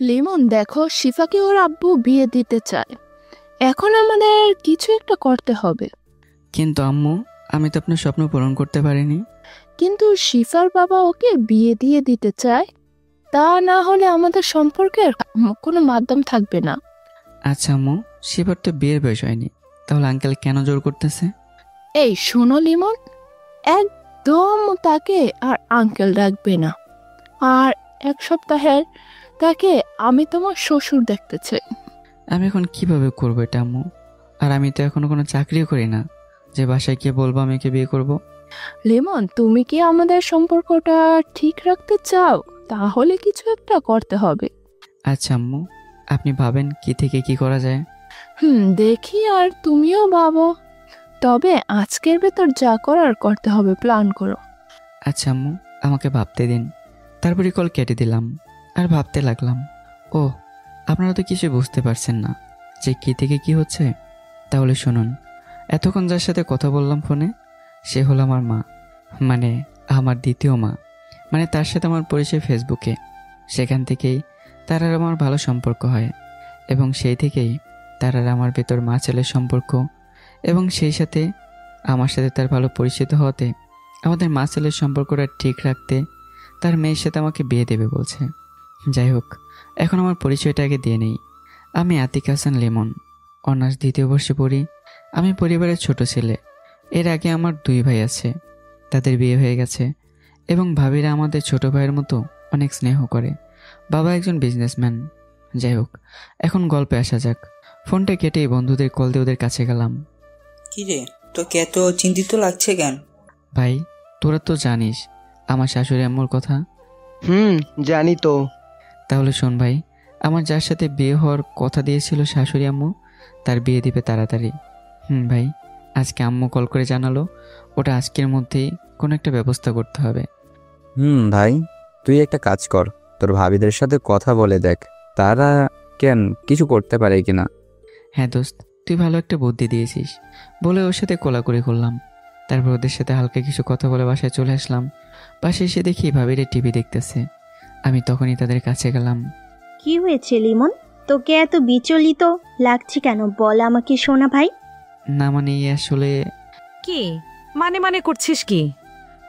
লিমন, দেখো শিফাকে ওর আব্বু বিয়ে দিতে চায়। এখন আমাদের কিছু একটা করতে হবে। কিন্তু আম্মু, আমি তো আপনার স্বপ্ন পূরণ করতে পারিনি। কিন্তু শিফার বাবা ওকে বিয়ে দিয়ে দিতে চায়, তা না হলে আমাদের সম্পর্কের কোনো মাধ্যম থাকবে না। আচ্ছা আম্মু, শিবার তো বিয়ের বয়স হয়নি, তাহলে আঙ্কেল কেন জোর করতেছে? এই শোনো লিমন, একদম তাকে আর আঙ্কেল ডাকবে না। আর এক সপ্তাহের তাকে আমি তোমার শ্বশুর দেখতে চাই। আমি এখন কিভাবে করবো এটা আম্মু? আর আমি তো এখনো কোনো চাকরিও করি না যে বাসায় গিয়ে বলবো আমি একে বিয়ে করব। লিমন, তুমি কি আমাদের সম্পর্কটা ঠিক রাখতে চাও? তাহলে কিছু একটা করতে হবে। আচ্ছা আম্মু, আপনি ভাবেন কি থেকে কি করা যায়। দেখি, আর তুমিও ভাবো। তবে আজকের ভেতর যা করার করতে হবে, প্ল্যান করো। আচ্ছা আম্মু, আমাকে ভাবতে দিন। তারপরে কল কেটে দিলাম আর ভাবতে লাগলাম, ও আপনারা তো কিছু বুঝতে পারছেন না যে কি থেকে কি হচ্ছে। তাহলে শুনুন, এতক্ষণ যার সাথে কথা বললাম ফোনে, সে হলো আমার মা, মানে আমার দ্বিতীয় মা। মানে তার সাথে আমার পরিচয় ফেসবুকে। সেখান থেকেই তার আর আমার ভালো সম্পর্ক হয়, এবং সেই থেকেই তার আর আমার ভেতর মা ছেলের সম্পর্ক, এবং সেই সাথে আমার সাথে তার ভালো পরিচিত হতে আমাদের মা ছেলের সম্পর্কটা ঠিক রাখতে তার মেয়ের সাথে আমাকে বিয়ে দেবে বলছে। যাই হোক, এখন আমার পরিচয়টা আগে দিয়ে নেই। আমি আতিক হাসান লিমন, অনার্স 2য় বর্ষে পড়ি। আমি পরিবারের ছোট ছেলে। এর আগে আমার 2 ভাই আছে, তাদের বিয়ে হয়ে গেছে, এবং ভাবিরা আমাদের ছোট ভাইয়ের মতো অনেক স্নেহ করে। বাবা একজন বিজনেসম্যান। যাই হোক, এখন গল্পে আসা যাক। ফোনটা কেটেই বন্ধুদের কল দিয়ে ওদের কাছে গেলাম। কি রে, তোকে এত চিন্তিত লাগছে কেন? ভাই, তোরা তো জানিস আমার শাশুড়ি আম্মুর কথা। জানি তো। তাহলে শোন ভাই, আমার যার সাথে বিয়ে হওয়ার কথা দিয়েছিল শাশুড়ি আম্মু, তার বিয়ে দিবে তাড়াতাড়ি। ভাই, আজকে আম্মু কল করে জানালো ওটা আজকের মধ্যেই কোনো একটা ব্যবস্থা করতে হবে। ভাই, তুই একটা কাজ কর, তোর ভাবিদের সাথে কথা বলে দেখ তারা কিছু করতে পারে কিনা। হ্যাঁ দোস্ত, তুই ভালো একটা বুদ্ধি দিয়েছিস। বলে ওর সাথে কোলাকুলি করলাম। তারপর ওদের সাথে হালকা কিছু কথা বলে বাসায় চলে আসলাম। পাশে এসে দেখি ভাবিরে টিভি দেখতেছে। আমি তখনই তাদের কাছে গেলাম। কি হয়েছে লিমন, তোকে এত বিচলিত লাগছে কেন? বল আমাকে সোনা ভাই। না মানে আসলে কি মানে করছিস? কি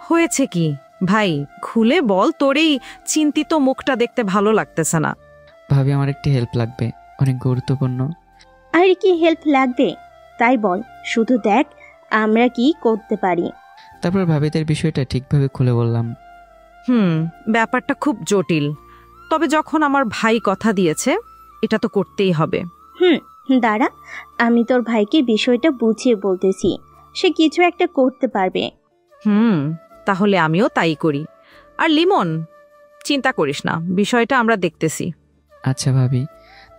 হয়েছে কি ভাই, খুলে বল। তোর এই চিন্তিত মুখটা দেখতে ভালো লাগতেছে না। ভাবি, আমার একটি হেল্প লাগবে, অনেক গুরুত্বপূর্ণ। আর কি হেল্প লাগবে তাই বল, শুধু দেখ আমরা কি করতে পারি। তারপর ভাবিদের বিষয়টা ঠিকভাবে খুলে বললাম। ব্যাপারটা খুব জটিল, তবে যখন আমার ভাই কথা দিয়েছে এটা তো করতেই হবে। দাঁড়া, আমি তোর ভাইকে বিষয়টা বুঝিয়ে বলতেছি, সে কিছু একটা করতে পারবে। তাহলে আমিও তাই করি। আর লিমন, চিন্তা করিস না, বিষয়টা আমরা দেখতেছি। আচ্ছা ভাবি।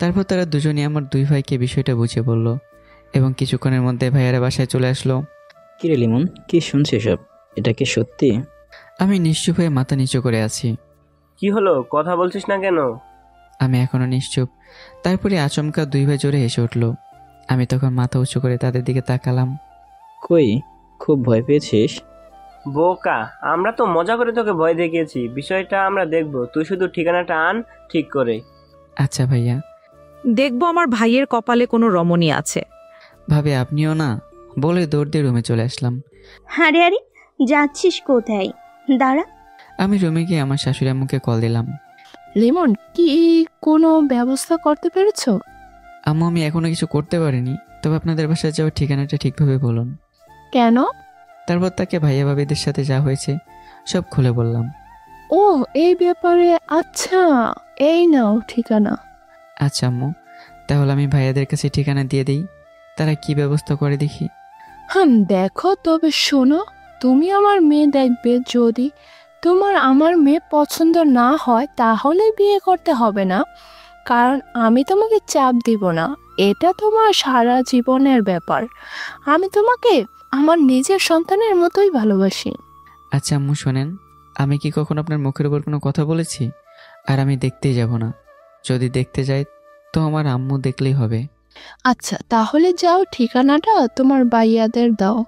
তারপর তারা দুজনই আমার 2 ভাইকে বিষয়টা বুঝিয়ে বলল, এবং কিছুক্ষণের মধ্যে ভাইয়ারা বাসায় চলে আসলো। কিরে লিমন, কি শুনছিস সব? এটা কি সত্যি? আমি নিশ্চুপ হয়ে মাথা নিচু করে আছি। কি হলো, কথা বলছিস না কেন? আমি এখনো নিশ্চুপ। তারপরে আচমকা 2 ভাই জোরে হেসে উঠল। আমি তখন মাথা উঁচু করে তাদের দিকে তাকালাম। কই, খুব ভয় পেয়েছিস? বোকা, আমরা তো মজা করে তোকে ভয় দেখিয়েছি। বিষয়টা আমরা দেখব, তুই শুধু ঠিকানাটা আন ঠিক করে। আচ্ছা ভাইয়া। দেখবো আমার ভাইয়ের কপালে কোনো রমণী আছে। ভাবি, আপনিও না, বলে দৌড় দিয়ে রুমে চলে আসলাম। আরে আরে, যাচ্ছিস কোথায়? দাঁড়া। আমি রুমে গিয়ে আমার শাশুড়ি আম্মুকে কল দিলাম। লিমন, কি কোনো ব্যবস্থা করতে পেরেছো? আম্মু, আমি এখনো কিছু করতে পারিনি, তবে আপনাদের বাসায় যাওয়ার ঠিকানাটা ঠিকভাবে বলুন। কেন? তারপর তাকে ভাইয়া ভাবিদের সাথে যা হয়েছে সব খুলে বললাম। ও, এই ব্যাপারে? আচ্ছা, এই নাও ঠিকানা। আচ্ছা আম্মু, তাহলে আমি ভাইয়াদের কাছে ঠিকানা দিয়ে দিই, তারা কি ব্যবস্থা করে দেখি। দেখো, তবে শোনো, তুমি আমার মেয়ে দেখবে। যদি তোমার আমার মেয়ে পছন্দ না হয় তাহলে বিয়ে করতে হবে না, কারণ আমি তোমাকে চাপ দিব না। এটা তোমার সারা জীবনের ব্যাপার। আমি তোমাকে আমার নিজের সন্তানের মতোই ভালোবাসি। আচ্ছা আম্মু শোনেন, আমি কি কখনো আপনার মুখের উপর কোনো কথা বলেছি? আর আমি দেখতেই যাব না। যদি দেখতে যাই তো আমার আম্মু দেখলেই হবে। আচ্ছা, তাহলে যাও, ঠিকানাটা তোমার ভাইয়াদের দাও।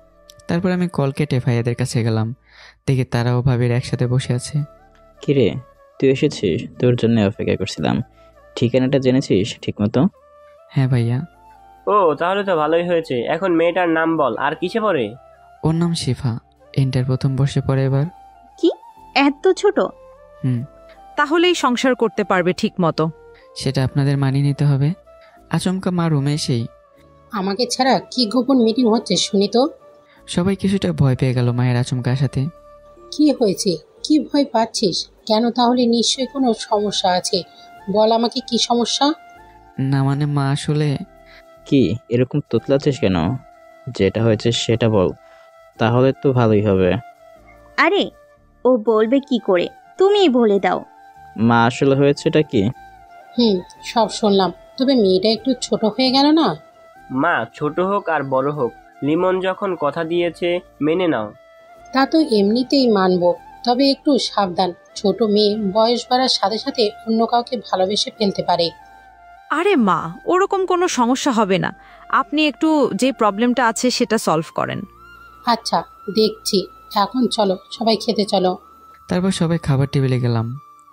তারপর আমি কল কেটে ভাইয়াদের কাছে গেলাম। দেখি তারাও ভাবির একসাথে বসে আছে। কিরে, তুই এসেছিস? তোর জন্য অপেক্ষা করছিলাম। ঠিকানাটা জেনেছিস ঠিকমতো? হ্যাঁ ভাইয়া। ও তাহলে তো ভালোই হয়েছে। এখন মেয়েটার নাম বল, আর কিসে পড়ে? ওর নাম শিফা, ইন্টার প্রথম বর্ষে পড়ে এবার। কি এত ছোট? হুম, তাহলেই সংসার করতে পারবে ঠিক মতো। সেটা আপনাদের মানিয়ে নিতে হবে। আচমকা মা রুমে এসেই আমাকে ছাড়া কি গোপন মিটিং হচ্ছে শুনি তো? সবাই কিছুটা ভয় পেয়ে গেল মায়ের আচমকা আসাতে। কি হয়েছে? কি ভয় পাচ্ছিস কেন? তাহলে নিশ্চয়ই কোনো সমস্যা আছে, বল আমাকে কি সমস্যা? না মানে মা আসলে কি এরকম তোতলাচ্ছিস কেন? যেটা হয়েছে সেটা বল, তাহলে তো ভালোই হবে। আরে ও বলবে কি করে, তুমিই বলে দাও। মা আসলে হয়েছেটা কি? সব শুনলাম, তবে মেয়েটা একটু ছোট হয়ে গেল না? মা, ছোট হোক আর বড় হোক, লিমন যখন কথা দিয়েছে মেনে নাও। তা তো এমনিতেই মানবো, তবে একটু সাবধান। ছোট মেয়ে বয়স বাড়ার সাথে সাথে অন্য কাউকে ভালোবেসে ফেলতে পারে। আরে মা, ওরকম কোনো সমস্যা হবে না। আপনি একটু যে প্রবলেমটা আছে সেটা সলভ করেন। আচ্ছা দেখছি, এখন চলো সবাই খেতে চলো। তারপর সবাই খাবার টেবিলে গেলাম।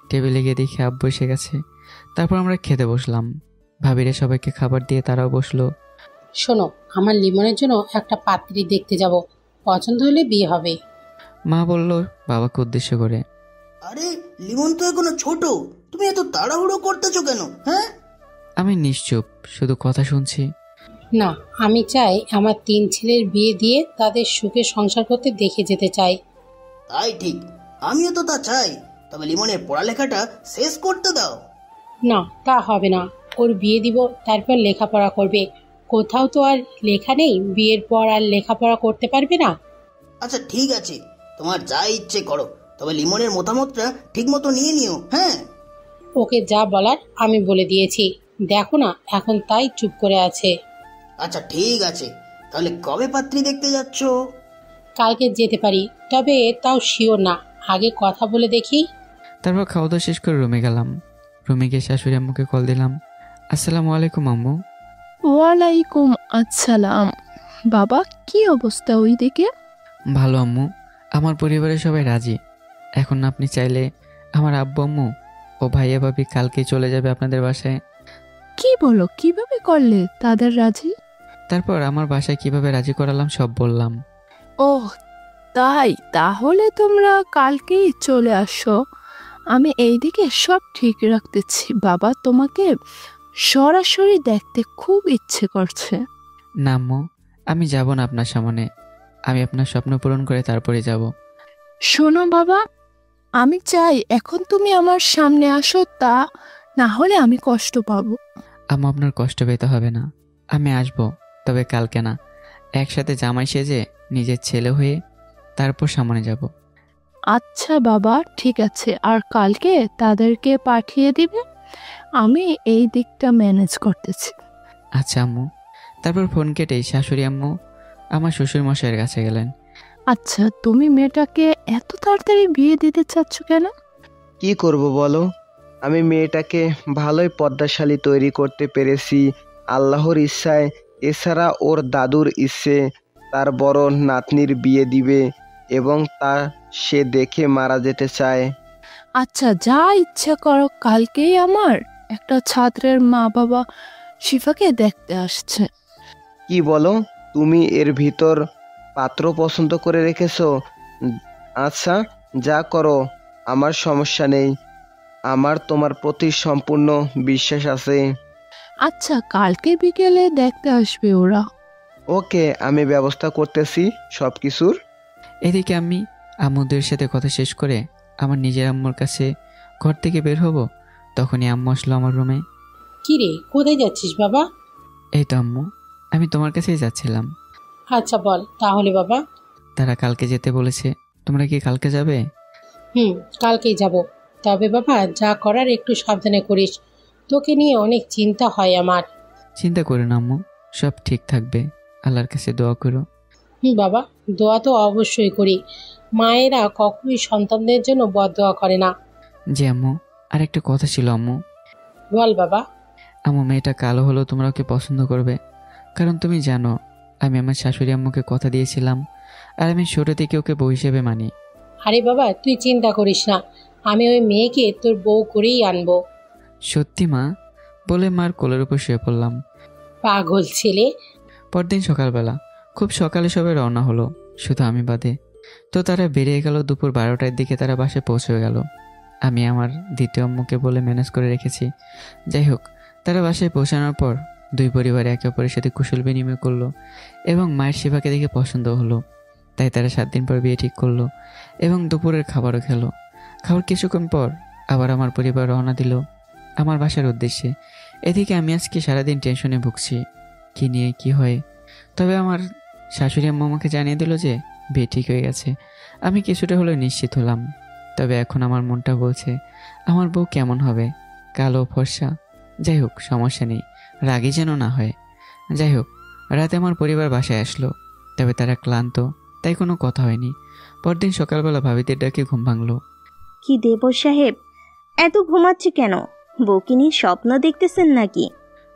টেবিলে গিয়ে দেখি আব্বু এসে গেছে। তারপর আমরা খেতে বসলাম। ভাবিরে সবাইকে খাবার দিয়ে তারাও বসলো। শোনো, আমার লিমনের জন্য একটা পাত্রী দেখতে যাব, পছন্দ হলে বিয়ে হবে। মা বলল বাবাকে উদ্দেশ্য করে, আরে লিমন তো এখনো ছোট, তুমি এত তাড়াহুড়ো করতেছো কেন? হ্যাঁ, আমি নিশ্চুপ, শুধু কথা শুনছি। না, আমি চাই আমার 3 ছেলের বিয়ে দিয়ে তাদের সুখে সংসার করতে দেখে যেতে চাই। তাই ঠিক, আমিও তো তা চাই। তবে লিমনের পড়ালেখাটা শেষ করতে দাও। না, তা হবে না। ওর বিয়ে দিব, তারপর লেখাপড়া করবে। কোথাও তো আর লেখা নেই বিয়ের পর আর লেখাপড়া করতে পারবে না। আচ্ছা ঠিক আছে, তোমার যা ইচ্ছে করো, তবে লিমনের মতামতটা ঠিক মতো নিয়ে নিও। হ্যাঁ, ওকে যা বলার আমি বলে দিয়েছি, দেখো না এখন তাই চুপ করে আছে। আচ্ছা ঠিক আছে, তাহলে কবে পাত্রী দেখতে যাচ্ছ? কালকে যেতে পারি, তবে তাও শিওর না, আগে কথা বলে দেখি। তারপর খাওয়া দাওয়া শেষ করে রুমে গেলাম। রুমে গিয়ে শাশুড়ি আম্মুকে কল দিলাম। আসসালামু আলাইকুম আম্মু। ওয়ালাইকুম আসসালাম। বাবা, কি অবস্থা ওইদিকে? ভালো আম্মু, আমার পরিবারের সবাই রাজি। এখন আপনি চাইলে আমার আব্বু আম্মু ও ভাইয়া ভাবি কালকেই চলে যাবে আপনাদের বাসায়। কি বলো, কিভাবে করলে তাদের রাজি? তারপর আমার বাসায় কিভাবে রাজি করালাম সব বললাম। ওহ তাই, তাহলে তোমরা কালকেই চলে আসো। আমি এইদিকে সব ঠিক রাখতেছি। বাবা, তোমাকে সরাসরি দেখতে খুব ইচ্ছে করছে। না আম্মু, আমি যাব না আপনার সামনে। আমি আপনার স্বপ্ন পূরণ করে তারপরে যাব। শোনো বাবা, আমি চাই এখন তুমি আমার সামনে আসো, তা না হলে আমি কষ্ট পাবো। আম্মু, আপনার কষ্ট পেতে হবে না। আমি আসবো, তবে কালকে না। একসাথে জামাই সেজে নিজের ছেলে হয়ে তারপর সামনে যাব। আচ্ছা বাবা, ঠিক আছে। আর কালকে তাদেরকে পাঠিয়ে দিবে, আমি এই দিকটা ম্যানেজ করতেছি। আচ্ছা আম্মু। তারপর ফোন কেটেই শাশুড়ি আম্মু আমার শ্বশুর মশাইয়ের কাছে গেলেন। আচ্ছা, তুমি মেয়েটাকে এত তাড়াতাড়ি বিয়ে দিতে চাচ্ছ কেন? কি করব বলো, আমি মেয়েটাকে ভালোই পদ্মাশালী তৈরি করতে পেরেছি আল্লাহর ইচ্ছায়। এছাড়া ওর দাদুর ইচ্ছে তার বড় নাতনির বিয়ে দিবে এবং তা সে দেখে মারা যেতে চায়। আচ্ছা, যা ইচ্ছা করো। কালকেই আমার একটা ছাত্রের মা বাবা শিফাকে দেখতে আসছে। কি বলো, তুমি এর ভিতর পাত্র পছন্দ করে রেখেছো? আচ্ছা, যা করো, আমার সমস্যা নেই। আমার তোমার প্রতি সম্পূর্ণ বিশ্বাস আছে। আচ্ছা, কালকে বিকেলে দেখতে আসবে ওরা। ওকে, আমি ব্যবস্থা করতেছি সব কিছুর। এদিকে আমি আম্মুদের সাথে কথা শেষ করে আমার নিজের আম্মুর কাছে ঘর থেকে বের হব, তখনই আম্মু আসলো আমার রুমে। কি রে, কোথায় যাচ্ছিস বাবা? এই তো আম্মু, আমি তোমার কাছেই যাচ্ছিলাম। আচ্ছা বল তাহলে বাবা। তারা কালকে যেতে বলেছে, তোমরা কি কালকে যাবে? কালকেই যাব। তবে বাবা, যা করার একটু সাবধানে করিস, তোকে নিয়ে অনেক চিন্তা হয় আমার। চিন্তা করো না আম্মু, সব ঠিক থাকবে। আল্লাহর কাছে দোয়া করো। বাবা, দোয়া তো অবশ্যই করি। মায়েরা কখনোই সন্তানদের জন্য বদদোয়া করে না। জি আম্মু, আর একটা কথা ছিল আম্মু। বল বাবা। আম্মু, মেয়েটা কালো হলেও তোমরা ওকে পছন্দ করবে, কারণ তুমি জানো আমি আমার শাশুড়ি আম্মুকে কথা দিয়েছিলাম, আর আমি ছোট থেকে ওকে বউ হিসেবে মানি। আরে বাবা, তুই চিন্তা করিস না, আমি ওই মেয়েকে তোর বউ করেই আনবো। সত্যি মা? বলে মার কোলের উপর শুয়ে পড়লাম। পাগল ছেলে। পরদিন সকালবেলা খুব সকালে সবাই রওনা হলো, শুধু আমি বাদে। তো তারা বেরিয়ে গেল। দুপুর 12টার দিকে তারা বাসায় পৌঁছে গেল। আমি আমার দ্বিতীয় আম্মুকে বলে ম্যানেজ করে রেখেছি। যাই হোক, তারা বাসায় পৌঁছানোর পর দুই পরিবার একে অপরের সাথে কুশল বিনিময় করলো এবং মায়ের শিবাকে দেখে পছন্দ হলো। তাই তারা 7 দিন পর বিয়ে ঠিক করলো এবং দুপুরের খাবারও খেলো। খাওয়ার কিছুক্ষণ পর আবার আমার পরিবার রওনা দিল আমার বাসার উদ্দেশ্যে। এদিকে আমি আজকে সারাদিন টেনশনে ভুগছি, কি নিয়ে কি হয়। তবে আমার শাশুড়ি আম্মা আমাকে জানিয়ে দিল যে বিয়ে ঠিক হয়ে গেছে। আমি কিছুটা হলেও নিশ্চিত হলাম। তবে এখন আমার মনটা বলছে আমার বউ কেমন হবে, কালো ফর্সা? যাই হোক, সমস্যা নেই, রাগী যেন না হয়। যাই হোক, রাতে আমার পরিবার বাসায় আসলো। তবে তারা ক্লান্ত, তাই কোনো কথা হয়নি। পরদিন সকালবেলা ভাবিদের ডাকে ঘুম ভাঙলো। কি দেব সাহেব, এত ঘুমাচ্ছে কেন? বউকে নিয়ে স্বপ্ন দেখতেছেন নাকি?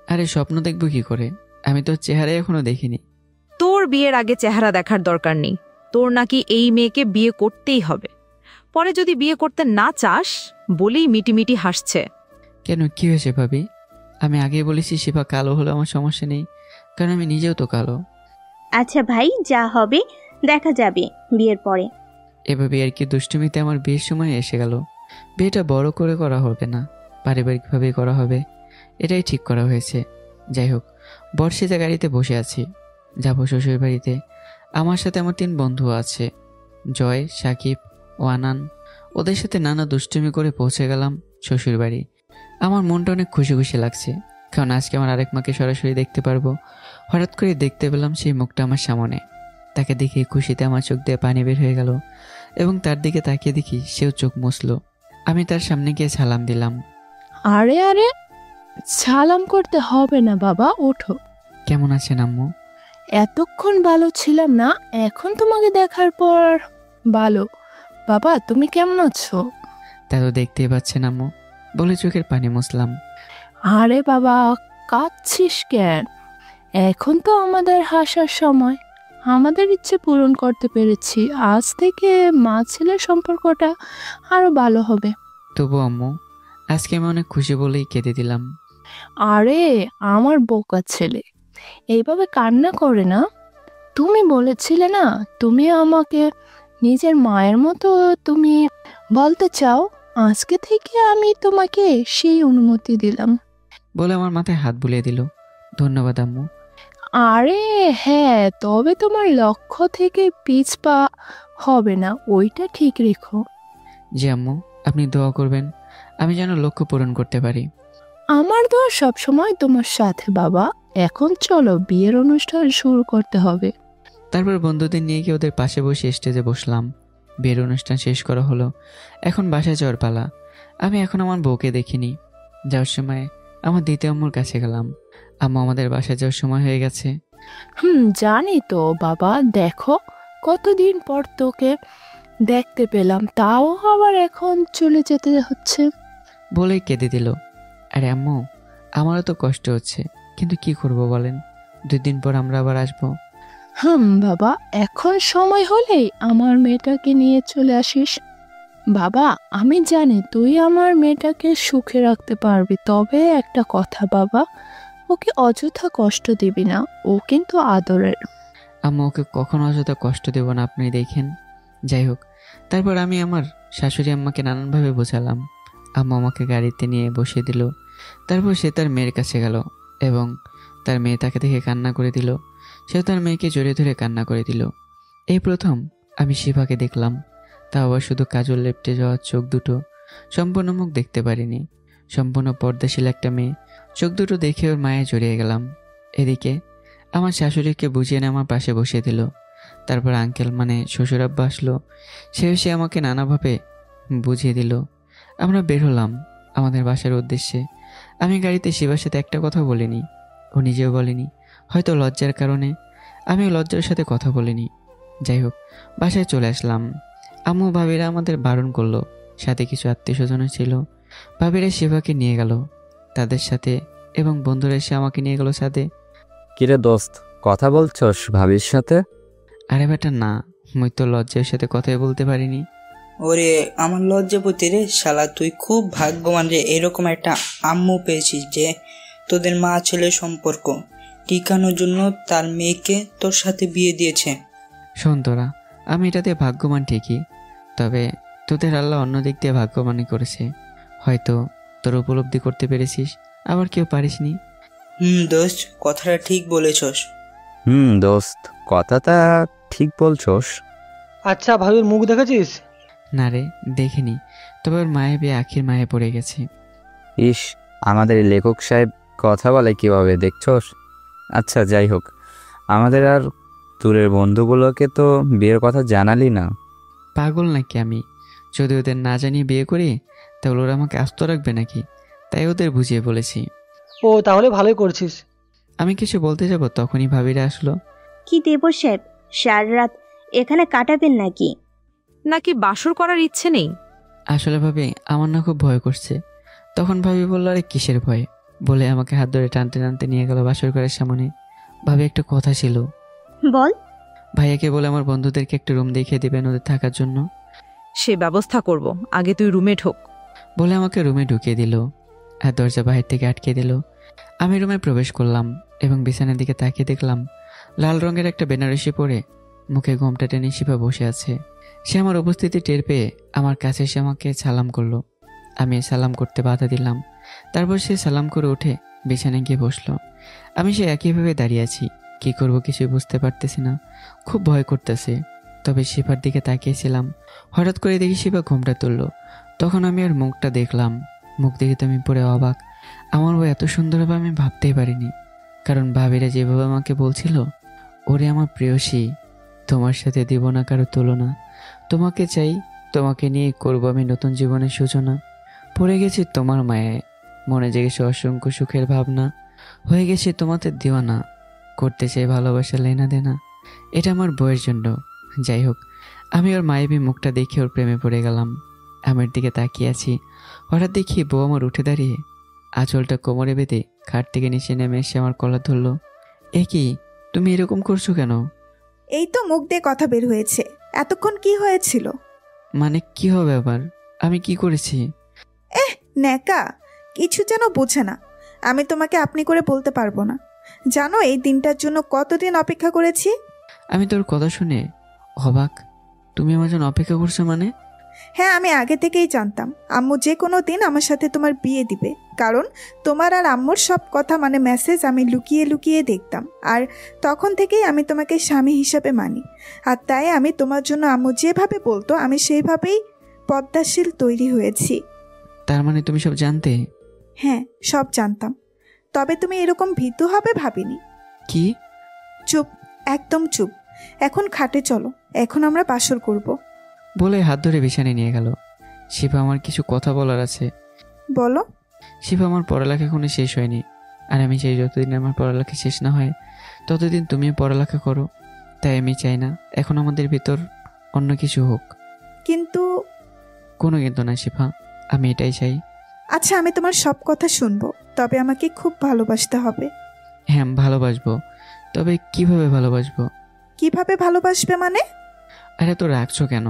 আরে স্বপ্ন দেখবো কি করে, আমি তো চেহারাই এখনো দেখিনি। তোর বিয়ের আগে চেহারা দেখার দরকার নেই। তোর নাকি এই মেয়েকে বিয়ে করতেই হবে। পরে যদি বিয়ে করতে না চাস বলেই মিটিমিটি হাসছে। কেন, কি হয়েছে ভাবি? আমি আগেই বলেছি শিবা কালো হলে আমার সমস্যা নেই, কারণ আমি নিজেও তো কালো। আচ্ছা ভাই, যা হবে দেখা যাবে বিয়ের পরে। এভাবে আর কি দুষ্টুমিতে আমার বিয়ের সময় এসে গেল। বিয়েটা বড় করে করা হবে না, পারিবারিকভাবেই করা হবে, এটাই ঠিক করা হয়েছে। যাই হোক, বর্ষিতে গাড়িতে বসে আছি, যাবো শ্বশুর বাড়িতে। আমার সাথে আমার 3 বন্ধু আছে, জয়, সাকিব ও আনান। ওদের সাথে নানা দুষ্টুমি করে পৌঁছে গেলাম শ্বশুর বাড়ি। আমার মনটা অনেক খুশি খুশি লাগছে, কারণ আজকে আমার আরেক মাকে সরাসরি দেখতে পারবো। হঠাৎ করে দেখতে পেলাম সেই মুখটা আমার সামনে। তাকে দেখে খুশিতে আমার চোখ দিয়ে পানি বের হয়ে গেল এবং তার দিকে তাকিয়ে দেখি সেও চোখ মুছলো। আমি তার সামনে গিয়ে সালাম দিলাম। আরে আরে, সালাম করতে হবে না বাবা, ওঠো। কেমন আছেন আম্মু? এতক্ষণ ভালো ছিলাম না, এখন তোমাকে দেখার পর ভালো। বাবা, তুমি কেমন আছো? তা তো দেখতেই পাচ্ছেন আম্মু, বলে চোখের পানি মুছলাম। আরে বাবা, কাঁদছিস কেন? এখন তো আমাদের হাসার সময়। আমাদের ইচ্ছে পূরণ করতে পেরেছি, আজ থেকে মা ছেলের সম্পর্কটা আরো ভালো হবে। তবু আম্মু, আজকে আমি অনেক খুশি বলেই কেঁদে দিলাম। আরে আমার বোকা ছেলে, এইভাবে কান্না করে না। তুমি বলেছিলে না তুমি আমাকে নিজের মায়ের মতো, তুমি বলতে চাও, আজকে থেকে আমি তোমাকে সেই অনুমতি দিলাম। বলে আমার মাথায় হাত বুলিয়ে দিল। ধন্যবাদ আম্মু। আরে হ্যাঁ, তবে তোমার লক্ষ্য থেকে পিছপা হবে না, ওইটা ঠিক রেখো। জি আম্মু, আপনি দোয়া করবেন আমি যেন লক্ষ্য পূরণ করতে পারি। আমার দোয়া সবসময় তোমার সাথে বাবা। এখন চলো, বিয়ের অনুষ্ঠান শুরু করতে হবে। তারপর বন্ধুদের নিয়ে গিয়ে ওদের পাশে বসে স্টেজে বসলাম। বিয়ের অনুষ্ঠান শেষ করা হলো, এখন বাসায় যাওয়ার পালা। আমি এখন আমার বউকে দেখিনি। যাওয়ার সময় আমার দ্বিতীয় আম্মুর কাছে গেলাম। আম্মু, আমাদের বাসায় যাওয়ার সময় হয়ে গেছে। জানি তো বাবা, দেখো কতদিন পর তোকে দেখতে পেলাম, তাও আবার এখন চলে যেতে হচ্ছে। বলেই কেঁদে দিল। আরে আম্মু, আমারও তো কষ্ট হচ্ছে, কিন্তু কি করব বলেন, 2 দিন পর আমরা আবার আসবো। বাবা, এখন সময় হলেই আমার মেয়েটাকে নিয়ে চলে আসিস। বাবা, আমি জানি তুই আমার মেয়েটাকে সুখে রাখতে পারবি, তবে একটা কথা বাবা, ওকে অযথা কষ্ট দিবি না, ও কিন্তু আদরের। আম্মু, ওকে কখনো অযথা কষ্ট দেব না, আপনি দেখেন। যাই হোক, তারপর আমি আমার শাশুড়ি আম্মাকে নানানভাবে বোঝালাম। আম্মু আমাকে গাড়িতে নিয়ে বসিয়ে দিল। তারপর সে তার মেয়ের কাছে গেল এবং তার মেয়ে তাকে দেখে কান্না করে দিল। সে তার মেয়েকে জড়িয়ে ধরে কান্না করে দিল। এই প্রথম আমি শিভাকে দেখলাম, তা আবার শুধু কাজল লেপটে যাওয়ার চোখ দুটো, সম্পূর্ণ মুখ দেখতে পারিনি। সম্পূর্ণ পর্দাশীল একটা মেয়ে। চোখ দুটো দেখে ওর মায়ে জড়িয়ে গেলাম। এদিকে আমার শাশুড়িকে বুঝিয়ে এনে আমার পাশে বসিয়ে দিল। তারপর আঙ্কেল মানে শ্বশুর আব্বা আসলো। সে এসে আমাকে নানাভাবে বুঝিয়ে দিল। আমরা বের হলাম আমাদের বাসার উদ্দেশ্যে। আমি গাড়িতে শিবার সাথে একটা কথা বলিনি, ও নিজেও বলেনি, হয়তো লজ্জার কারণে। আমিও লজ্জার সাথে কথা বলিনি। যাই হোক, বাসায় চলে আসলাম। আম্মু ভাবিরা আমাদের বারণ করলো, সাথে কিছু আত্মীয় স্বজনও ছিল। ভাবিরা শিবাকে নিয়ে গেল তাদের সাথে এবং বন্ধুরা এসে আমাকে নিয়ে গেল সাথে। কিরে দোস্ত, কথা বলছস ভাবির সাথে? আরে বেটা না, মুই তো লজ্জার সাথে কথাই বলতে পারিনি। ওরে আমার লজ্জাপতি রে শালা, তুই খুব ভাগ্যবান রে, এরকম একটা আম্মু পেয়েছিস যে তোদের মা ছেলের সম্পর্ক টিকানোর জন্য তার মেয়েকে তোর সাথে বিয়ে দিয়েছে। শোন তোরা, আমি এটাতে ভাগ্যবান ঠিকই, তবে তোদের আল্লাহ অন্য দিক দিয়ে ভাগ্যবানই করেছে। হয়তো তোর উপলব্ধি করতে পেরেছিস, আবার কেউ পারিসনি। দোস্ত, কথাটা ঠিক বলেছস। দোস্ত, কথাটা ঠিক বলছস। আচ্ছা, ভাবির মুখ দেখেছিস? না রে, দেখিনি, তবে ওর মায়াবী আখির মায়ে পড়ে গেছে। ইস, আমাদের লেখক সাহেব কথা বলে কিভাবে দেখছস? আচ্ছা, যাই হোক, আমাদের আর দূরের বন্ধুগুলোকে তো বিয়ের কথা জানালি না। পাগল নাকি আমি? যদি ওদের না জানিয়ে বিয়ে করি তাহলে ওরা আমাকে আস্ত রাখবে নাকি? তাই ওদের বুঝিয়ে বলেছি। ও, তাহলে ভালোই করছিস। আমি কিছু বলতে যাব তখনই ভাবিরা আসলো। কি দেব সাহেব, সারা রাত এখানে কাটাবেন নাকি? নাকি বাসর করার ইচ্ছে নেই? আসলে ভাবি, আমার না খুব ভয় করছে। তখন ভাবি বললো, আরে কিসের ভয়, বলে আমাকে হাত ধরে টানতে টানতে নিয়ে গেল বাসর ঘরের সামনে। ভাবি, একটা কথা ছিল। বল। ভাইয়াকে বলে আমার বন্ধুদেরকে একটা রুম দেখিয়ে দিবেন ওদের থাকার জন্য। সে ব্যবস্থা করব, আগে তুই রুমে ঢোক। বলে আমাকে রুমে ঢুকিয়ে দিল আর দরজা বাহির থেকে আটকে দিল। আমি রুমে প্রবেশ করলাম এবং বিছানার দিকে তাকিয়ে দেখলাম লাল রঙের একটা বেনারসি পরে মুখে ঘোমটা টেনে শিপা বসে আছে। সে আমার উপস্থিতি টের পেয়ে আমার কাছে এসে আমাকে সালাম করলো। আমি সালাম করতে বাধা দিলাম। তারপর সে সালাম করে উঠে বিছানায় গিয়ে বসলো। আমি সে একইভাবে দাঁড়িয়ে আছি, কি করব কিছুই বুঝতে পারতেছি না, খুব ভয় করতেছে। তবে শিপার দিকে তাকিয়েছিলাম, হঠাৎ করে দেখি শিপা ঘোমটা তুললো। তখন আমি আর মুখটা দেখলাম। মুখ দেখে তো আমি পুরো অবাক। আমার বউ এত সুন্দর হবে আমি ভাবতেই পারিনি, কারণ ভাবিরা যেভাবে আমাকে বলছিল, ওরে আমার প্রেয়সী, তোমার সাথে দিব না কারো তুলনা, তোমাকে চাই, তোমাকে নিয়ে করবো আমি নতুন জীবনের সূচনা। পড়ে গেছি তোমার মায়ায়, মনে জেগেছে অসংখ্য সুখের ভাবনা, হয়ে গেছে তোমাদের দিওয়ানা, করতে চাই ভালোবাসা লেনা দেনা, এটা আমার বউয়ের জন্য। যাই হোক, আমি ওর মায়াবী মুখটা দেখে ওর প্রেমে পড়ে গেলাম। আমার দিকে তাকিয়ে আছি, হঠাৎ দেখি বউ আমার উঠে দাঁড়িয়ে আঁচলটা কোমরে বেঁধে খাট থেকে নিচে নেমে এসে আমার কলার ধরলো। এ কি, তুমি এরকম করছো কেন? এই তো মুখ দিয়ে কথা বের হয়েছে, এতক্ষণ কি হয়েছিল? মানে কি হবে আবার? আমি কি করেছি? ন্যাকা, কিছু যেন বোঝে না। আমি তোমাকে আপনি করে বলতে পারবো না। জানো এই দিনটার জন্য কতদিন অপেক্ষা করেছি? আমি তোর কথা শুনে অবাক। তুমি আমার জন্য অপেক্ষা করছো মানে? হ্যাঁ, আমি আগে থেকেই জানতাম আম্মু যে কোনো দিন আমার সাথে তোমার বিয়ে দিবে, কারণ তোমার আর আম্মুর সব কথা মানে মেসেজ আমি লুকিয়ে লুকিয়ে দেখতাম, আর তখন থেকেই আমি তোমাকে স্বামী হিসাবে মানি। আর তাই আমি তোমার জন্য আম্মু যেভাবে বলতো আমি সেইভাবেই পদ্মাশীল তৈরি হয়েছি। তার মানে তুমি সব জানতে? হ্যাঁ, সব জানতাম, তবে তুমি এরকম ভীতু হবে ভাবিনি। কি? চুপ, একদম চুপ। এখন খাটে চলো, এখন আমরা বাসর করব। বলে হাত ধরে বিছানায় নিয়ে গেল। শিবা, আমার কিছু কথা বলার আছে। বলো। শিবা, আমার পড়ালেখা এখনো শেষ হয়নি, আর আমি চাই যতদিন আমার পড়ালেখা শেষ না হয় ততদিন তুমিও পড়ালেখা করো। তাই আমি চাই না এখন আমাদের ভিতর অন্য কিছু হোক। কিন্তু? কোনো কিন্তু না শিবা, আমি এটাই চাই। আচ্ছা, আমি তোমার সব কথা শুনবো, তবে আমাকে খুব ভালোবাসতে হবে। হ্যাঁ, ভালোবাসবো, তবে কিভাবে ভালোবাসবো? কিভাবে ভালোবাসবে মানে? আরে তো রাখছো কেন?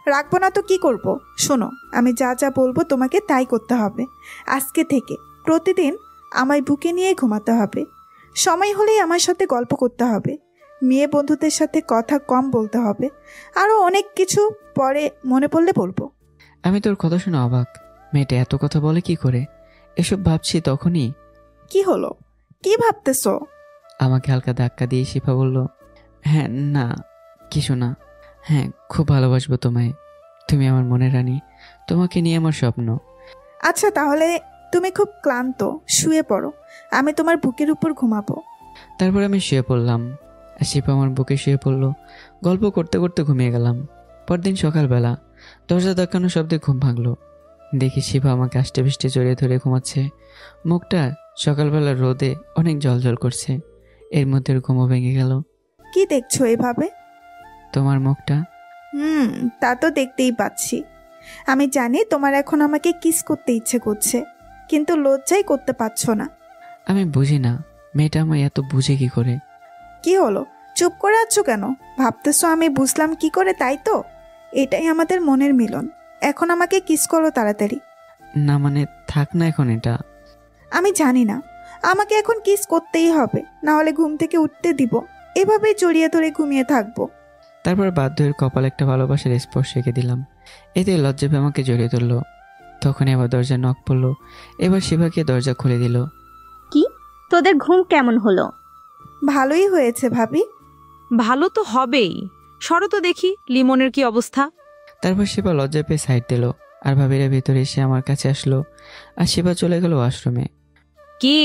রাখবো না তো কি করব? শোনো, আমি যা যা বলবো তোমাকে তাই করতে হবে। আজকে থেকে প্রতিদিন আমায় বুকে নিয়ে ঘুমাতে হবে। সময় হলেই আমার সাথে গল্প করতে হবে। মেয়ে বন্ধুদের সাথে কথা কম বলতে হবে। আরও অনেক কিছু পরে মনে পড়লে বলবো। আমি তোর কথা শুনে অবাক। মেয়েটা এত কথা বলে কি করে? এসব ভাবছি তখনই। কি হলো? কি ভাবতেছো? আমাকে হালকা ধাক্কা দিয়ে শিফা বলল, হ্যাঁ না কিছু না, হ্যাঁ খুব ভালোবাসবো তোমায়, তুমি আমার মনের রানী, তোমাকে নিয়ে আমার স্বপ্ন। আচ্ছা, তাহলে তুমি খুব ক্লান্ত, শুয়ে পড়ো, আমি তোমার বুকের উপর ঘুমাবো। তারপর আমি শুয়ে পড়লাম আর শিফা আমার বুকে শুয়ে পড়লো। গল্প করতে করতে ঘুমিয়ে গেলাম। পরদিন সকালবেলা দরজা ধাক্কানোর শব্দে ঘুম ভাঙলো। দেখি শিফা আমাকে আষ্টে পৃষ্ঠে জড়িয়ে ধরে ঘুমাচ্ছে। মুখটা সকালবেলা রোদে অনেক জলজল করছে। এর মধ্যে ঘুমও ভেঙে গেল। কি দেখছো এভাবে? তোমার মুখটা। তা তো দেখতেই পাচ্ছি। আমি জানি তোমার এখন আমাকে কিস করতে ইচ্ছে করছে, কিন্তু লজ্জাই করতে পারছো না। আমি বুঝি না মেয়েটা আমায় এত বুঝে কি করে। কি হলো, চুপ করে আছো কেন? ভাবতেছো আমি বুঝলাম কি করে, তাই তো? এটাই আমাদের মনের মিলন। এখন আমাকে কিস করো তাড়াতাড়ি। না মানে থাক না এখন এটা। আমি জানি না, আমাকে এখন কিস করতেই হবে, না হলে ঘুম থেকে উঠতে দিব। এভাবেই জড়িয়ে ধরে ঘুমিয়ে থাকবো। তারপর বাধ্য হয়ে কপালে একটা ভালোবাসার স্পর্শ এঁকে দিলাম। এতে লজ্জা পেয়ে আমাকে জড়িয়ে ধরলো। তখনই আবার দরজায় নক পড়লো। এবার শিবাকে দরজা খুলে দিল। কি, তোদের ঘুম কেমন হলো? ভালোই হয়েছে ভাবি। ভালো তো হবেই। সরো তো দেখি লিমনের কি অবস্থা। তারপর শিবা লজ্জা পেয়ে সাইড দিল, আর ভাবিরা ভেতরে এসে আমার কাছে আসলো, আর শিবা চলে গেল ওয়াশরুমে। কি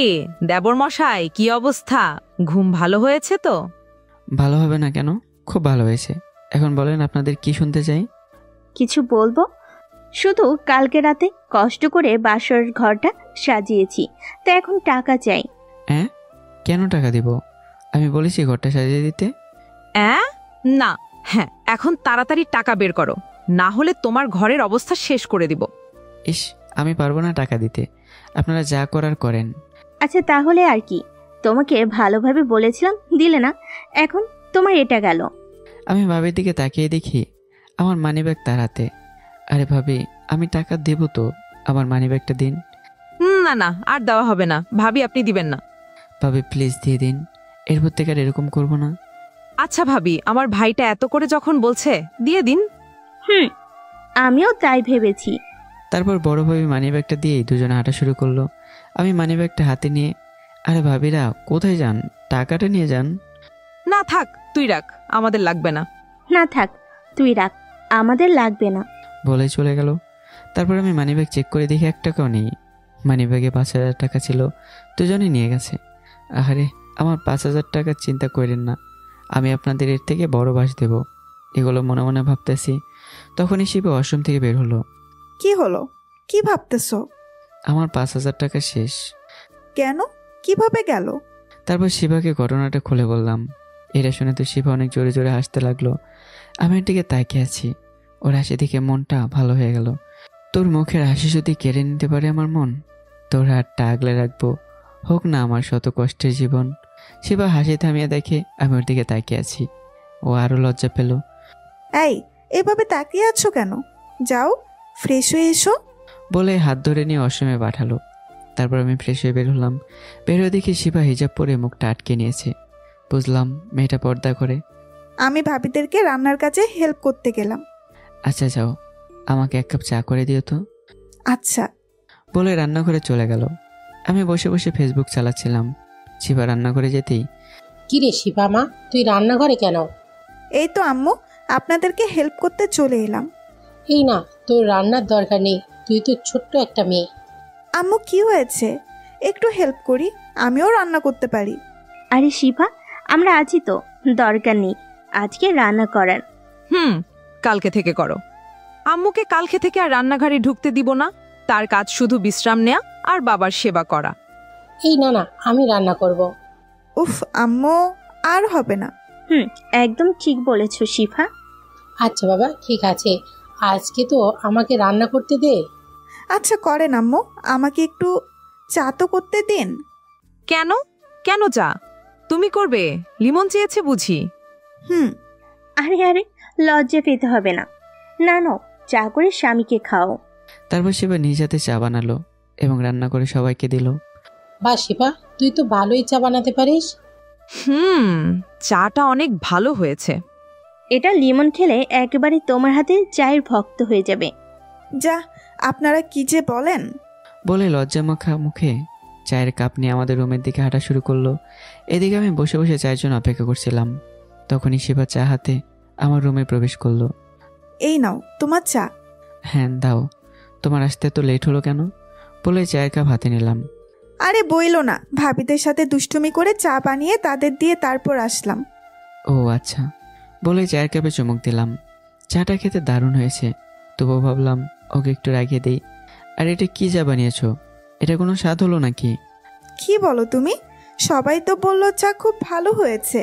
দেবর মশাই, কি অবস্থা? ঘুম ভালো হয়েছে তো? ভালো হবে না কেন, খুব ভালো হয়েছে। এখন বলেন আপনাদের কি শুনতে চাই? কিছু বলবো? শুধু কালকে রাতে কষ্ট করে বাসর ঘরটা সাজিয়েছি, তো এখন টাকা চাই। হ্যাঁ, কেন টাকা দিব? আমি বলেছি ঘরটা সাজিয়ে দিতে। না, হ্যাঁ, এখন তাড়াতাড়ি টাকা বের করো, না হলে তোমার ঘরের অবস্থা শেষ করে দিব। ইস, আমি পারবো না টাকা দিতে, আপনারা যা করার করেন। আচ্ছা তাহলে আর কি, তোমাকে ভালোভাবে বলেছিলাম, দিলে না, এখন তোমার এটা গেল। আমি ভাবির দিকে তাকিয়ে দেখি আমার মানিব্যাগ তার হাতে। আরে ভাবি, আমি টাকা দেব তো, আমার মানিব্যাগটা দিন। না না, আর দেওয়া হবে না ভাবি, আপনি দিবেন না। ভাবি প্লিজ দিয়ে দিন, এরপর থেকে আর এরকম করবো না। আচ্ছা ভাবি, আমার ভাইটা এত করে যখন বলছে দিয়ে দিন। আমিও তাই ভেবেছি। তারপর বড় ভাবি মানিব্যাগটা দিয়েই দুজনে হাঁটা শুরু করলো। আমি মানিব্যাগটা হাতে নিয়ে, আরে ভাবিরা কোথায় যান, টাকাটা নিয়ে যান। না থাক, তুই রাখ, আমাদের লাগবে না। না থাক, তুই রাখ, আমাদের লাগবে না বলে চলে গেল। তারপর আমি মানিব্যাগ চেক করে দেখি 1 টাকাও নেই। মানিব্যাগে 5,000 টাকা ছিল, দুজনেই নিয়ে গেছে। আহারে, আমার 5,000 টাকার চিন্তা করেন না, আমি আপনাদের এর থেকে বড় বাস দেব। এগুলো মনে মনে ভাবতেছি, তখনই শিবা ওয়াশরুম থেকে বের হলো। কি হলো, কি ভাবতেছো? আমার 5,000 টাকা শেষ। কেন, কিভাবে গেল? তারপর শিবাকে ঘটনাটা খুলে বললাম। এটা শুনে তো শিবা অনেক জোরে জোরে হাসতে লাগলো। আমি এর দিকে তাকিয়ে আছি, ওর হাসি দেখে মনটা ভালো হয়ে গেল। তোর মুখের হাসি যদি কেড়ে নিতে পারে আমার মন, তোর হাতটা আগলে রাখবো, হোক না আমার শত কষ্টের জীবন। শিবা হাসি থামিয়ে দেখে আমি ওর দিকে তাকিয়ে আছি, ও আরো লজ্জা পেল। এই, এভাবে তাকিয়ে আছো কেন? যাও ফ্রেশ হয়ে এসো। বলে হাত ধরে নিয়ে ওয়াশরুমে পাঠালো। তারপর আমি ফ্রেশ হয়ে বের হলাম। বের হয়ে দেখি শিবা হিজাব পরে মুখটা আটকে নিয়েছে। বুঝলাম মেয়েটা পর্দা করে। আমি ভাবিদেরকে রান্নার কাজে হেল্প করতে গেলাম। আচ্ছা যাও, আমাকে 1 কাপ চা করে দিও তো। আচ্ছা বলে রান্নাঘরে চলে গেল। আমি বসে বসে ফেসবুক চালাচ্ছিলাম। শিবা রান্নাঘরে যেতেই, কিরে শিবা মা, তুই রান্নাঘরে কেন? এই তো আম্মু, আপনাদেরকে হেল্প করতে চলে এলাম। এই না, তোর রান্নার দরকার নেই, তুই তো ছোট্ট একটা মেয়ে। আম্মু কি হয়েছে, একটু হেল্প করি, আমিও রান্না করতে পারি। আরে শিবা, আমরা আছি তো, দরকার নেই আজকে রান্না করার। কালকে থেকে করো। আম্মুকে কালকে থেকে আর রান্নাঘরে ঢুকতে দিব না, তার কাজ শুধু বিশ্রাম নেয়া আর বাবার সেবা করা। এই না না, আমি রান্না করব। উফ আম্মু, আর হবে না। একদম ঠিক বলেছো শিফা। আচ্ছা বাবা, ঠিক আছে, আজকে তো আমাকে রান্না করতে দে। আচ্ছা করেন আম্মু, আমাকে একটু চা তো করতে দিন। কেন কেন চা তুমি করবে? লিমন চেয়েছে বুঝি? আরে আরে, লজ্জা পেতে হবে না, না না, চা করে স্বামীকে খাও। তারপর শিবা নিজ হাতে চা বানালো এবং রান্না করে সবাইকে দিল। বা শিবা, তুই তো ভালোই চা বানাতে পারিস। চাটা অনেক ভালো হয়েছে। এটা লিমন খেলে একেবারে তোমার হাতে চায়ের ভক্ত হয়ে যাবে। যা, আপনারা কি যে বলেন। বলে লজ্জা মাখা মুখে চায়ের কাপ নিয়ে আমাদের রুমের দিকে হাঁটা শুরু করলো। এদিকে আমি বসে বসে চায়ের জন্য অপেক্ষা করছিলাম। তখনই শিবা চা হাতে আমার রুমে প্রবেশ করলো। এই নাও তোমার চা। হ্যাঁ দাও, তোমার আসতে তো লেট হলো কেন? বলে চায়ের কাপ হাতে নিলাম। আরে বইলো না, ভাবিদের সাথে দুষ্টুমি করে চা বানিয়ে তাদের দিয়ে তারপর আসলাম। ও আচ্ছা। বলে চায়ের কাপে চুমুক দিলাম। চাটা খেতে দারুণ হয়েছে, তবুও ভাবলাম ওকে একটু রাখিয়ে দেই। আর এটা কি চা বানিয়েছো? এটা কোনো স্বাদ হলো নাকি? কি বলো তুমি? সবাই তো বললো চা খুব ভালো হয়েছে।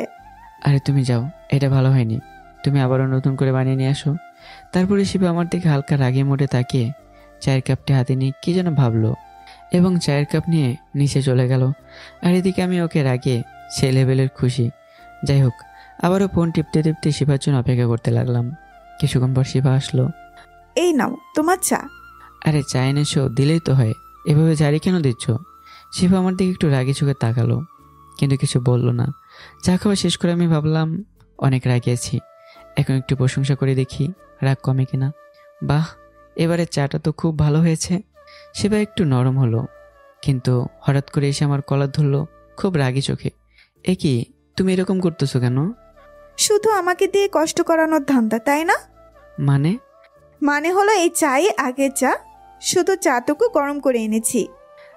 আরে তুমি যাও, এটা ভালো হয়নি, তুমি আবারও নতুন করে বানিয়ে নিয়ে আসো। তারপরে শিবা আমার দিকে হালকা রাগে মোড়ে তাকিয়ে চায়ের কাপটি হাতে নিয়ে কি যেন ভাবলো এবং চায়ের কাপ নিয়ে নিচে চলে গেল। আর এদিকে আমি ওকে রাগে সে লেভেলের খুশি। যাই হোক, আবারও ফোন টিপতে টিপতে শিবার জন্য অপেক্ষা করতে লাগলাম। কিছুক্ষণ পর শিবা আসলো। এই নাও তোমার চা। আরে চা এনেছো, দিলেই তো হয়, এভাবে জারি কেন দিচ্ছ? শিবা আমার দিকে একটু রাগি চোখে তাকালো, কিন্তু কিছু বললো না। চা খাওয়া শেষ করে আমি ভাবলাম অনেক রাগিয়েছি, এখন একটু প্রশংসা করে দেখি রাগ কমে কিনা। বাহ, এবারে চাটা তো খুব ভালো হয়েছে। শিবা একটু নরম হলো, কিন্তু হঠাৎ করে এসে আমার কলার ধরলো খুব রাগি চোখে। এ কি, তুমি এরকম করতেছো কেন? শুধু আমাকে দিয়ে কষ্ট করানোর ধান্দা, তাই না? মানে? মানে হলো এই চাই আগের চা, শুধু চাটুকু গরম করে এনেছি।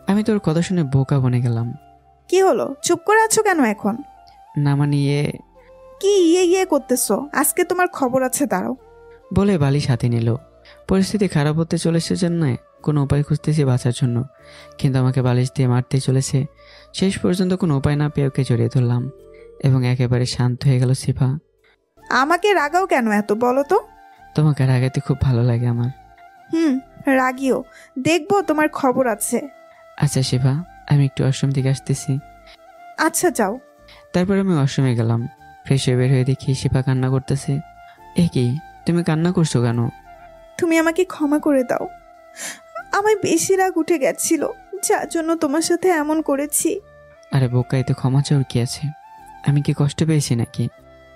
আমি তোর কথা শুনে বোকা বনে গেলাম। কি হলো, চুপ করে আছো কেন এখন? না মানে কি ইয়ে করতেছো? আজকে তোমার খবর আছে, দাঁড়াও। বলে বালিশ হাতে নিল। পরিস্থিতি খারাপ হতে চলেছে জন্য কোনো উপায় খুঁজতেছি বাঁচার জন্য, কিন্তু আমাকে বালিশ দিয়ে মারতে চলেছে। শেষ পর্যন্ত কোনো উপায় না পেয়ে ওকে জড়িয়ে ধরলাম এবং একেবারে শান্ত হয়ে গেল শিফা। আমাকে রাগাও কেন এত, বলো তো? তোমাকে রাগাতে খুব ভালো লাগে আমার। রাগিও, দেখবো তোমার খবর আছে। আচ্ছা শিফা, আমি একটু ওয়াশরুম থেকে আসতেছি। আচ্ছা যাও। তারপর আমি ওয়াশরুমে গেলাম। ফ্রেশ হয়ে বের হয়ে দেখি শিফা কান্না করতেছে। এ কি, তুমি কান্না করছো কেন? তুমি আমাকে ক্ষমা করে দাও, আমায় বেশি রাগ উঠে গেছিল, যার জন্য তোমার সাথে এমন করেছি। আরে বোকা, এতে ক্ষমা চাওয়ার কি আছে? আমি কি কষ্ট পেয়েছি নাকি?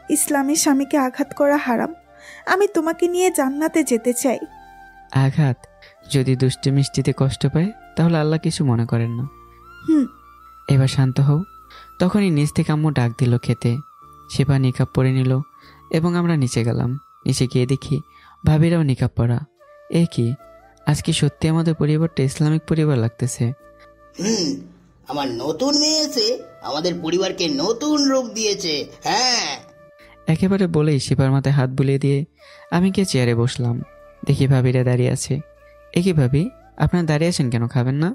ইসলামী স্বামীকে আঘাত করা হারাম। আমি তোমাকে নিয়ে জান্নাতে যেতে চাই। আঘাত? যদি দুষ্টি মিষ্টিতে কষ্ট পায় তাহলে আল্লাহ কিছু মনে করেন না। এবার শান্ত হও। তখনই নিচ থেকে আম্মু ডাক দিল খেতে। শিফা নিকাব পরে নিল এবং আমরা নিচে গেলাম। নিচে গিয়ে দেখি ভাবিরাও নিকাব পরা। এ কি, আজকে সত্যি আমাদের পরিবারটা ইসলামিক পরিবার লাগতেছে। আমার নতুন মেয়ে এসে আমাদের পরিবারকে নতুন রূপ দিয়েছে। হ্যাঁ, একেবারে বলেই শিফার মাথায় হাত বুলিয়ে দিয়ে আমি গিয়ে চেয়ারে বসলাম। দেখি ভাবিরা দাঁড়িয়ে আছে। এ কি ভাবি, আপনারা দাঁড়িয়ে আছেন কেন, খাবেন না?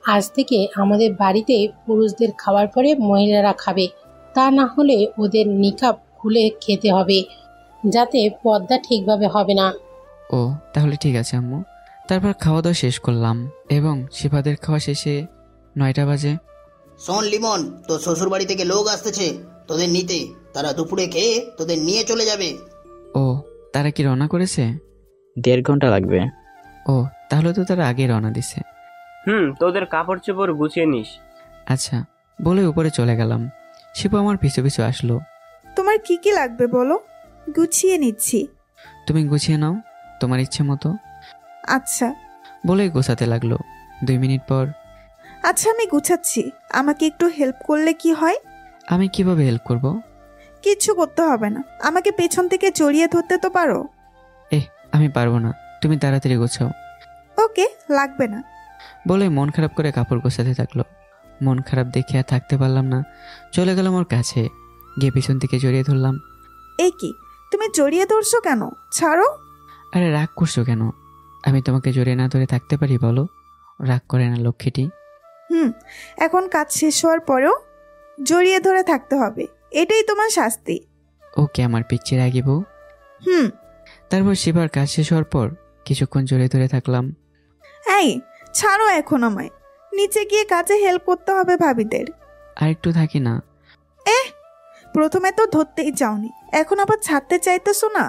আজ থেকে আমাদের বাড়িতে পুরুষদের খাওয়ার পরে মহিলারা খাবে, তা না হলে ওদের নিকাব খুলে খেতে হবে, যাতে পর্দা ঠিকভাবে হবে না। ও তাহলে ঠিক আছে আম্মু। তারপর খাওয়া দাওয়া শেষ করলাম এবং শিফাদের খাওয়া শেষে 9টা বাজে। শোন লিমন, তোর শ্বশুর বাড়ি থেকে লোক আসতেছে তোদের নিতে। তারা দুপুরে খেয়ে তোদের নিয়ে চলে যাবে। ও, তারা কি রওনা করেছে? 1.5 ঘন্টা লাগবে। ও, তাহলে তো তারা আগে রওনা দিছে। তোদের কাপড় চোপড় গুছিয়ে নিস। আচ্ছা বলে উপরে চলে গেলাম। শিপু আমার পিছু পিছু আসলো। তোমার কি কি লাগবে বলো, গুছিয়ে নিচ্ছি। তুমি গুছিয়ে নাও তোমার ইচ্ছে মতো। আচ্ছা বলে গোছাতে লাগলো। 2 মিনিট পর, আচ্ছা আমি গুছাচ্ছি, আমাকে একটু হেল্প করলে কি হয়? আমি কিভাবে হেল্প করব? কিচ্ছু করতে হবে না, আমাকে পেছন থেকে জড়িয়ে ধরতে তো পারো। আমি পারবো না, তুমি তাড়াতাড়ি গোছাও। ওকে, লাগবে না। বলে মন খারাপ করে কাপড় গোছাতে থাকলো। মন খারাপ দেখে আর থাকতে পারলাম না, চলে গেলাম ওর কাছে। গিয়ে পিছন থেকে জড়িয়ে ধরলাম। এই কি, তুমি জড়িয়ে ধরছো কেন? ছাড়ো। আরে রাগ করছো কেন? আমি তোমাকে জড়িয়ে না ধরে থাকতে পারি বলো? রাগ করে না লক্ষ্মীটি। এখন কাজ শেষ হওয়ার পরেও জড়িয়ে ধরে থাকতে হবে, এটাই তোমার শাস্তি। ওকে আমার পিচ্ছি রাগি বউ। তারপর শিবার কাজ শেষ হওয়ার পর কিছুক্ষণ জড়িয়ে ধরে থাকলাম। এই ছাড়ো এখন আমায়, নিচে গিয়ে কাজে হেল্প করতে হবে ভাবিদের। আর একটু থাকি না। প্রথমে তো ধরতেই চাওনি, এখন আবার ছাড়তে চাইতেছো না?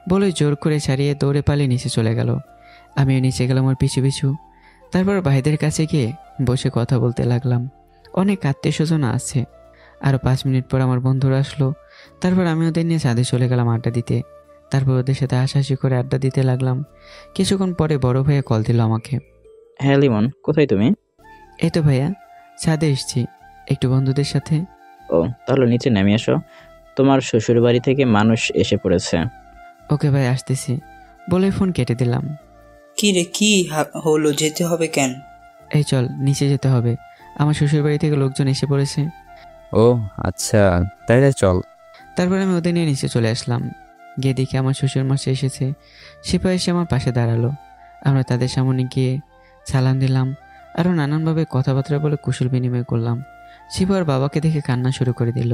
বলে জোর করে ছাড়িয়ে দৌড়ে পালিয়ে নিচে চলে গেল। আমিও নিচে গেলাম ওর পিছু পিছু। তারপর ভাইদের কাছে গিয়ে বসে কথা বলতে লাগলাম। অনেক আত্মীয় স্বজন আছে। আরও 5 মিনিট পর আমার বন্ধুরা আসলো। তারপর আমি ওদের নিয়ে ছাদে চলে গেলাম আড্ডা দিতে। তারপর ওদের সাথে হাসাহাসি করে আড্ডা দিতে লাগলাম। কিছুক্ষণ পরে বড় ভাইয়া কল দিল আমাকে। হ্যাঁ লিমন, কোথায় তুমি? এই তো ভাইয়া, ছাদে এসছি একটু বন্ধুদের সাথে। ও, তাহলে নিচে নেমে এসো, তোমার শ্বশুর বাড়ি থেকে মানুষ এসে পড়েছে। ওকে ভাই, আসতেছি বলে ফোন কেটে দিলাম। কি রে, কি হলো, যেতে হবে কেন? এই চল, নিচে যেতে হবে, আমার শ্বশুর বাড়ি থেকে লোকজন এসে পড়েছে। ও আচ্ছা, তাইলে চল। তারপর আমি ওদের নিয়ে নিচে চলে আসলাম। গিয়ে দেখি আমার শ্বশুর মশাই এসেছে। শিপা এসে আমার পাশে দাঁড়ালো। আমরা তাদের সামনে গিয়ে সালাম দিলাম, আরও নানানভাবে কথাবার্তা বলে কুশল বিনিময় করলাম। শিপার বাবাকে দেখে কান্না শুরু করে দিল।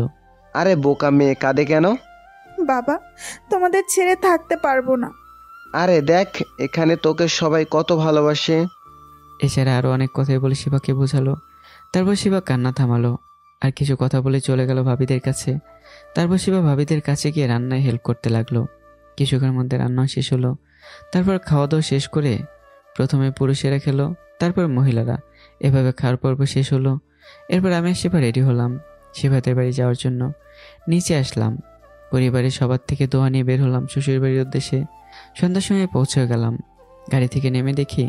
আরে বোকা মেয়ে, কাঁদে কেন? বাবা, তোমাদের ছেড়ে থাকতে পারবো না। আরে দেখ, এখানে তোকে সবাই কত ভালোবাসে। এছাড়া আরও অনেক কথাই বলে শিবাকে বোঝালো। তারপর শিবা কান্না থামালো আর কিছু কথা বলে চলে গেল ভাবিদের কাছে। তারপর শিবা ভাবিদের কাছে গিয়ে রান্নায় হেল্প করতে লাগলো। কিছুক্ষণের মধ্যে রান্না শেষ হলো। তারপর খাওয়া দাওয়া শেষ করে প্রথমে পুরুষেরা খেলো, তারপর মহিলারা। এভাবে খাওয়ার পর্ব শেষ হলো। এরপর আমি শিফা রেডি হলাম শিফাতের বাড়ি যাওয়ার জন্য। নিচে আসলাম, পরিবারের সবার থেকে দোয়া নিয়ে বের হলাম শ্বশুর বাড়ির উদ্দেশ্যে। সন্ধ্যার সময় পৌঁছে গেলাম। গাড়ি থেকে নেমে দেখি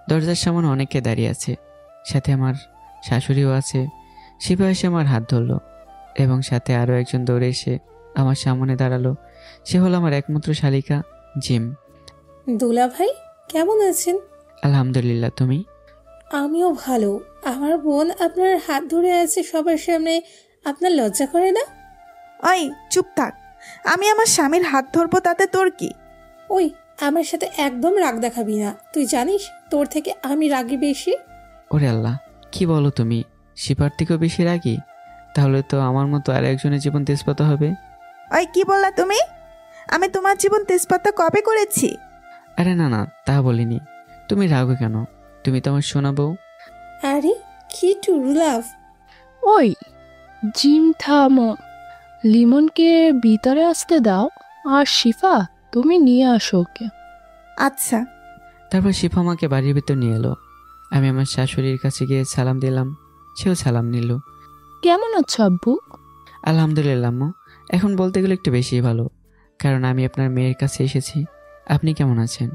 দরজার সামনে অনেকে দাঁড়িয়ে আছে, সাথে আমার শাশুড়িও আছে। শিফা এসে আমার হাত ধরলো এবং সাথে আরও একজন দৌড়ে এসে আমার সামনে দাঁড়ালো। সে হলো আমার একমাত্র শালিকা জিম। দুলা ভাই কেমন আছেন? আলহামদুলিল্লাহ, তুমি? আমিও ভালো। আমার বোন আপনার হাত ধরে আছে সবার সামনে, আপনার লজ্জা করে না? ওই চুপ থাক, আমি আমার স্বামীর হাত ধরবো তাতে তোর কি? ওই আমার সাথে একদম রাগ দেখাবি না, তুই জানিস তোর থেকে আমি রাগী বেশি। ওরে আল্লাহ, কি বলো তুমি? শিফার থেকেও বেশি রাগী? তাহলে তো আমার মতো আর একজনের জীবন তেজপাতা হবে। ওই কি বললা তুমি? আমি তোমার জীবন তেজপাতা কবে করেছি? আরে না না, তা বলিনি। তুমি রাগো কেন? তুমি তো আমার শোনা বউ। আরে কি টুরু লাভ। ওই জিম থামো, লিমনকে ভিতরে আসতে দাও। আর শিফা, তুমি নিয়ে আসো ওকে। আচ্ছা। তারপর শিফা আমাকে বাড়ির ভিতর নিয়ে এলো। আমি আমার শাশুড়ির কাছে গিয়ে সালাম দিলাম, সেও সালাম নিল। কেমন আছো আব্বু? আলহামদুলিল্লাহ আম্মু, এখন বলতে গেলে একটু বেশি ভালো, কারণ আমি আপনার মেয়ের কাছে এসেছি। আপনি কেমন আছেন?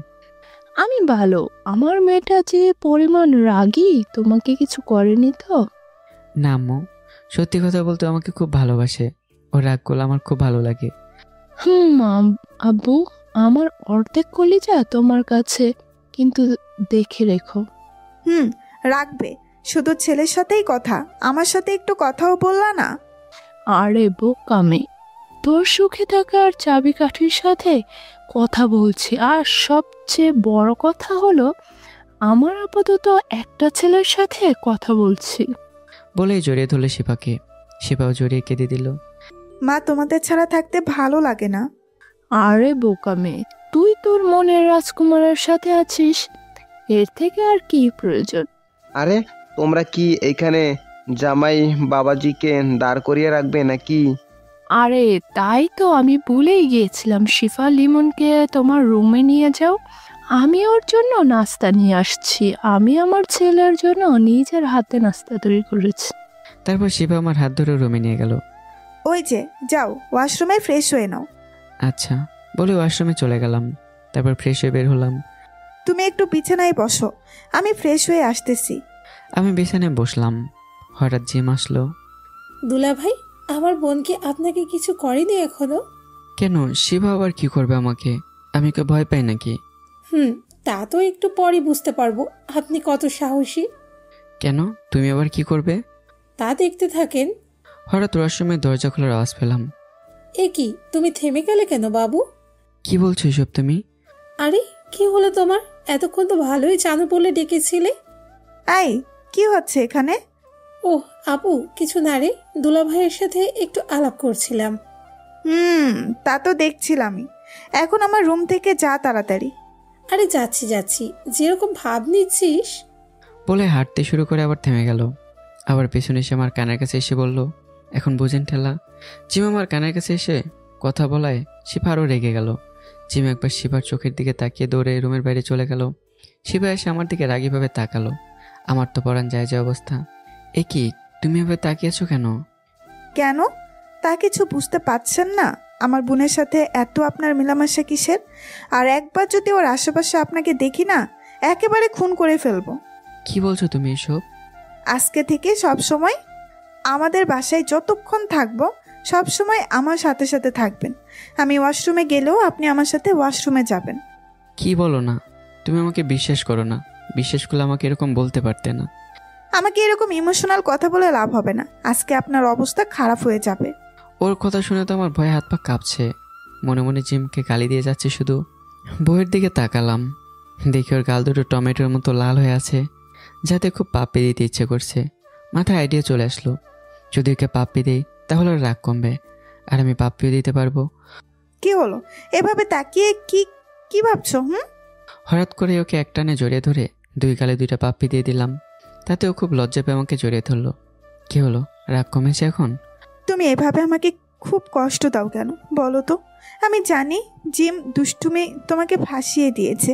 আমি ভালো। আমার মেয়েটা যে পরিমাণ রাগী, তোমাকে কিছু করেনি তো? না আম্মু, সত্যি কথা বলতে আমাকে খুব ভালোবাসে। ওর রাগগুলো আমার খুব ভালো লাগে। আব্বু, আমার অর্ধেক কলিজা তোমার কাছে, কিন্তু দেখে রেখো। রাখবে। শুধু ছেলের সাথেই কথা, আমার সাথে একটু কথাও বললা না? আরে বোকামে, তোর সুখে থাকার চাবিকাঠির সাথে কথা বলছি। আর সবচেয়ে বড় কথা হলো, আমার আপাতত একটা ছেলের সাথে কথা বলছি। বলেই জড়িয়ে ধরলে শিফাকে। শিফাও জড়িয়ে কেঁদে দিল। মা, তোমাদের ছাড়া থাকতে ভালো লাগে না? আরে বোকামে, তুই তোর মনের রাজকুমারের সাথে আছিস, এর থেকে আর কি প্রয়োজন? আরে তোমরা কি এইখানে জামাই বাবাজিকে দাঁড় করিয়ে রাখবে নাকি? আরে তাই তো আমি ভুলেই গিয়েছিলাম। শিফা, লিমনকে তোমার রুমে নিয়ে যাও, আমি ওর জন্য নাস্তা নিয়ে আসছি। আমি আমার ছেলের জন্য নিজের হাতে নাস্তা তৈরি করেছি। তারপর শিফা আমার হাত ধরে রুমে নিয়ে গেল। ওই যে যাও, ওয়াশরুমে ফ্রেশ হয়ে নাও। আচ্ছা বলে ওয়াশরুমে চলে গেলাম। তারপর ফ্রেশ হয়ে বের হলাম। তুমি একটু বিছানায় বসো, আমি ফ্রেশ হয়ে আসতেছি। আমি বিছানায় বসলাম, হঠাৎ জিম আসলো। দুলা ভাই, আমার বোন কি আপনাকে কিছু করেনি এখনো? কেন, শিবা আবার কি করবে আমাকে? আমি কি ভয় পাই নাকি? তা তো একটু পরে বুঝতে পারবো আপনি কত সাহসী। কেন, তুমি আবার কি করবে? তা দেখতে থাকেন। হঠাৎ ওয়াশরুমের দরজা খোলার আওয়াজ পেলাম। এ কি, তুমি থেমে গেলে কেন বাবু? কি বলছো এসব তুমি? আরে কি হলো তোমার? এতক্ষণ তো ভালোই জানো বলে ডেকেছিলে। এই কি হচ্ছে এখানে? ও আপু, কিছু না রে, দুলা ভাইয়ের সাথে একটু আলাপ করছিলাম। তা তো দেখছিলামই। এখন আমার রুম থেকে যা তাড়াতাড়ি। আরে যাচ্ছি যাচ্ছি, যেরকম ভাব নিচ্ছিস। বলে হাঁটতে শুরু করে আবার থেমে গেল। আবার পেছনে এসে আমার কানের কাছে এসে বলল, এখন বুঝেন ঠেলা। জিম আমার কানের কাছে এসে কথা বলায় শিফা আরও রেগে গেল। জিম একবার শিফার চোখের দিকে তাকিয়ে দৌড়ে রুমের বাইরে চলে গেল। শিফা এসে আমার দিকে রাগীভাবে তাকালো। আমার তো পরান যায় যে অবস্থা। এ কি, তুমি এভাবে তাকিয়েছো কেন? কেন, তা কিছু বুঝতে পারছেন না? আমার বোনের সাথে এত আপনার মেলামেশা কিসের? আর একবার যদি ওর আশেপাশে আপনাকে দেখি না, একেবারে খুন করে ফেলবো। কি বলছো তুমি এসব? আজকে থেকে সব সময় আমাদের বাসায় যতক্ষণ থাকবো, সব সময় আমার সাথে সাথে থাকবেন। আমি ওয়াশরুমে গেলেও আপনি আমার সাথে ওয়াশরুমে যাবেন। কি বলো না, তুমি আমাকে বিশ্বাস করো না? বিশ্বাস করলে আমাকে এরকম বলতে পারতে না। আমাকে এরকম ইমোশনাল কথা বলে লাভ হবে না। আজকে আপনার অবস্থা খারাপ হয়ে যাবে। ওর কথা শুনে তো আমার ভয়ে হাত পা কাঁপছে। মনে মনে জিমকে গালি দিয়ে যাচ্ছে শুধু। বইয়ের দিকে তাকালাম, দেখি ওর গাল দুটো টমেটোর মতো লাল হয়ে আছে, যাতে খুব পাপ্পি দিতে ইচ্ছে করছে। মাথায় আইডিয়া চলে আসলো, যদি ওকে পাপ্পি দিই তাহলে ওর রাগ কমবে, আর আমি পাপ্পিও দিতে পারবো। কি হলো, এভাবে তাকিয়ে কি ভাবছো? হঠাৎ করে ওকে একটানে জড়িয়ে ধরে দুই গালে দুইটা পাপ্পি দিয়ে দিলাম। তাতেও খুব লজ্জা পেয়ে আমাকে জড়িয়ে ধরলো। কি হলো, রাগ কমেছে এখন? তুমি এভাবে আমাকে খুব কষ্ট দাও কেন বলো তো? আমি জানি জিম দুষ্টুমি তোমাকে ফাঁসিয়ে দিয়েছে।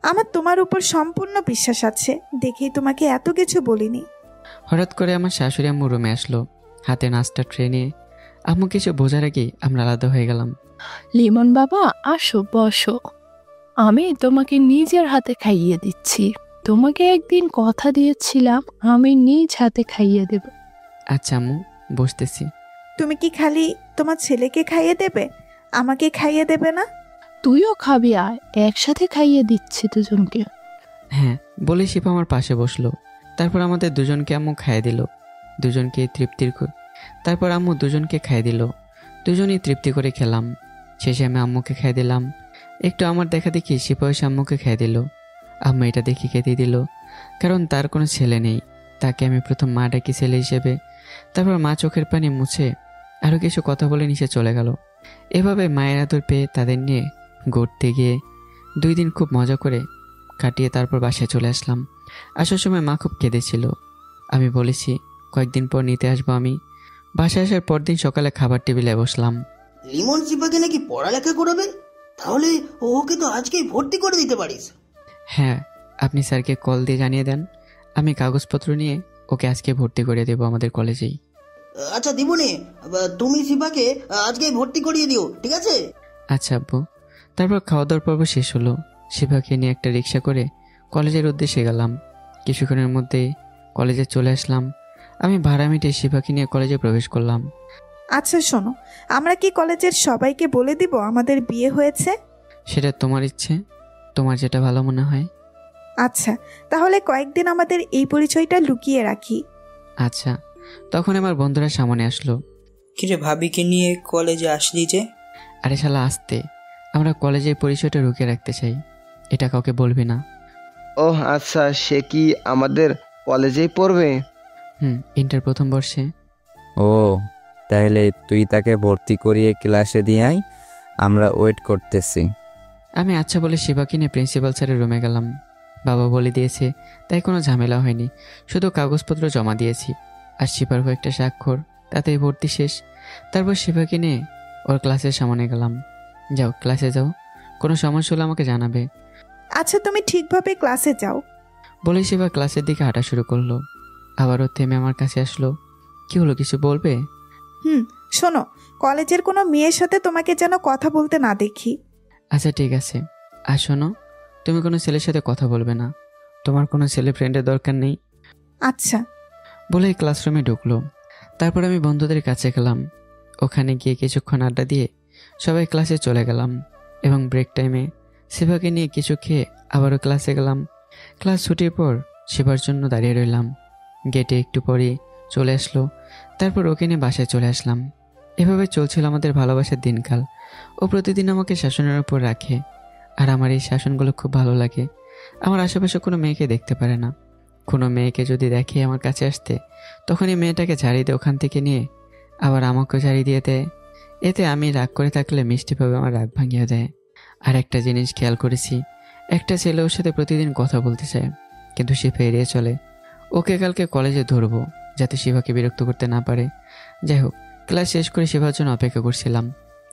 আমার তোমার উপর সম্পূর্ণ বিশ্বাস আছে, দেখেই তোমাকে এত কিছু বলিনি। হঠাৎ করে আমার শাশুড়ি আম্মু রুমে আসলো, হাতে নাস্তা ট্রে নিয়ে। আম্মু কিছু বোঝার আগেই আমরা আলাদা হয়ে গেলাম। লিমন বাবা, আসো বসো। আমি তোমাকে নিজের হাতে খাইয়ে দিচ্ছি। তোমাকে একদিন কথা দিয়েছিলাম আমি নিজ হাতে খাইয়ে দেব। আচ্ছা আম্মু, বসতেছি। তুমি কি খালি তোমার ছেলেকে খাইয়ে দেবে, আমাকে খাইয়ে দেবে না? তুইও খাবি, আয় একসাথে খাইয়ে দিচ্ছি দুজনকে। হ্যাঁ বলে শিপা আমার পাশে বসলো। তারপর আমাদের দুজনকে আম্মু খাইয়ে দিল। দুজনকে তারপর আম্মু দুজনকে খাইয়ে দিল। দুজনই তৃপ্তি করে খেলাম। শেষে আমি আম্মুকে খাইয়ে দিলাম। একটু আমার দেখা দেখি শিপা এসে আম্মুকে খাইয়ে দিল। আম্মু এটা দেখি খেতে দিল, কারণ তার কোনো ছেলে নেই। তাকে আমি প্রথম মা ডাকি ছেলে হিসেবে। তারপর মা চোখের পানি মুছে আরও কিছু কথা বলে নিচে চলে গেল। এভাবে মায়ের আদর পেয়ে তাদের নিয়ে ঘুরতে গিয়ে 2 দিন খুব মজা করে কাটিয়ে তারপর বাসায় চলে আসলাম। আসার সময় মা খুব কেঁদেছিল। আমি বলেছি কয়েকদিন পর নিতে আসবো আমি। বাসায় আসার পর দিন সকালে খাবার টেবিলে বসলাম। লিমন শিপাকে নাকি পড়ালেখা করাবে? তাহলে ওকে তো আজকেই ভর্তি করে দিতে পারিস। হ্যাঁ, আপনি স্যারকে কল দিয়ে জানিয়ে দেন, আমি কাগজপত্র নিয়ে ওকে আজকে ভর্তি করে দেবো আমাদের কলেজেই। আচ্ছা দিবনে, তুমি শিপাকে আজকেই ভর্তি করিয়ে দিও, ঠিক আছে? আচ্ছা আব্বু। তারপর খাওয়া দাওয়ার পর্ব শেষ হলো। শিবাকে নিয়ে একটা রিক্সা করে কলেজের উদ্দেশ্যে গেলাম। কিছুক্ষণের মধ্যেই কলেজে চলে আসলাম। আমি ভাড়া মিটিয়ে শিবাকে নিয়ে কলেজে প্রবেশ করলাম। আচ্ছা শোনো, আমরা কি কলেজের সবাইকে বলে দিব আমাদের বিয়ে হয়েছে? সেটা তোমার ইচ্ছে, তোমার যেটা ভালো মনে হয়। আচ্ছা, তাহলে কয়েকদিন আমাদের এই পরিচয়টা লুকিয়ে রাখি। আচ্ছা। তখন আমার বন্ধুরা সামনে আসলো। কিরে ভাবিকে নিয়ে কলেজে আসলি যে? আরে শালা আসতে, আমরা কলেজের পরিচয়টা লুকিয়ে রাখতে চাই, এটা কাউকে বলবি না। ও আচ্ছা, সে কি আমাদের কলেজেই পড়বে? ইন্টার প্রথম বর্ষে। ও তাহলে তুই তাকে ভর্তি করিয়ে ক্লাসে দিয়ে আয়, আমরা ওয়েট করতেছি। আমি আচ্ছা বলে শিবাকে নিয়ে প্রিন্সিপাল স্যারের রুমে গেলাম। বাবা বলে দিয়েছে, তাই কোনো ঝামেলা হয়নি, শুধু কাগজপত্র জমা দিয়েছি আর শিবার কয়েকটা স্বাক্ষর, তাতেই ভর্তি শেষ। তারপর শিবাকে নিয়ে ওর ক্লাসের সামনে গেলাম। যাও ক্লাসে যাও, কোনো সমস্যা হলে আমাকে জানাবে। আচ্ছা তুমি ঠিকভাবে ক্লাসে যাও। বলে শিবা ক্লাসের দিকে হাঁটা শুরু করলো। আবারও থেমে আমার কাছে আসলো। কি হলো, কিছু বলবে? শোনো, কলেজের কোনো মেয়ের সাথে তোমাকে যেন কথা বলতে না দেখি। আচ্ছা ঠিক আছে। আর শোনো, তুমি কোনো ছেলের সাথে কথা বলবে না, তোমার কোনো ছেলে ফ্রেন্ডের দরকার নেই। আচ্ছা বলে ক্লাসরুমে ঢুকলো। তারপর আমি বন্ধুদের কাছে গেলাম। ওখানে গিয়ে কিছুক্ষণ আড্ডা দিয়ে সবাই ক্লাসে চলে গেলাম এবং ব্রেক টাইমে শিবাকে নিয়ে কিছু খেয়ে আবারও ক্লাসে গেলাম। ক্লাস ছুটির পর শিবার জন্য দাঁড়িয়ে রইলাম। গেটে একটু পরে চলে আসলো। তারপর ওকে নিয়ে বাসায় চলে আসলাম। এভাবে চলছিল আমাদের ভালোবাসার দিনকাল। ও প্রতিদিন আমাকে শাসনের উপর রাখে, আর আমার এই শাসনগুলো খুব ভালো লাগে। আমার আশেপাশে কোনো মেয়েকে দেখতে পারে না। কোনো মেয়েকে যদি দেখে আমার কাছে আসতে, তখনই মেয়েটাকে ঝাড়ি দিয়ে ওখান থেকে নিয়ে আবার আমাকেও ঝাড়ি দিয়ে দেয়। এতে আমি রাগ করে থাকলে মিষ্টিভাবে আমার রাগ ভাঙিয়ে দেয়। আর একটা জিনিস খেয়াল করেছি, একটা ছেলে ওর সাথে প্রতিদিন কথা বলতে চায়, কিন্তু শিবা এড়িয়ে চলে। ওকে কালকে কলেজে ধরবো, যাতে শিবাকে বিরক্ত করতে না পারে। যাই হোক, ক্লাস শেষ করে শিবার জন্য অপেক্ষা করছিলাম।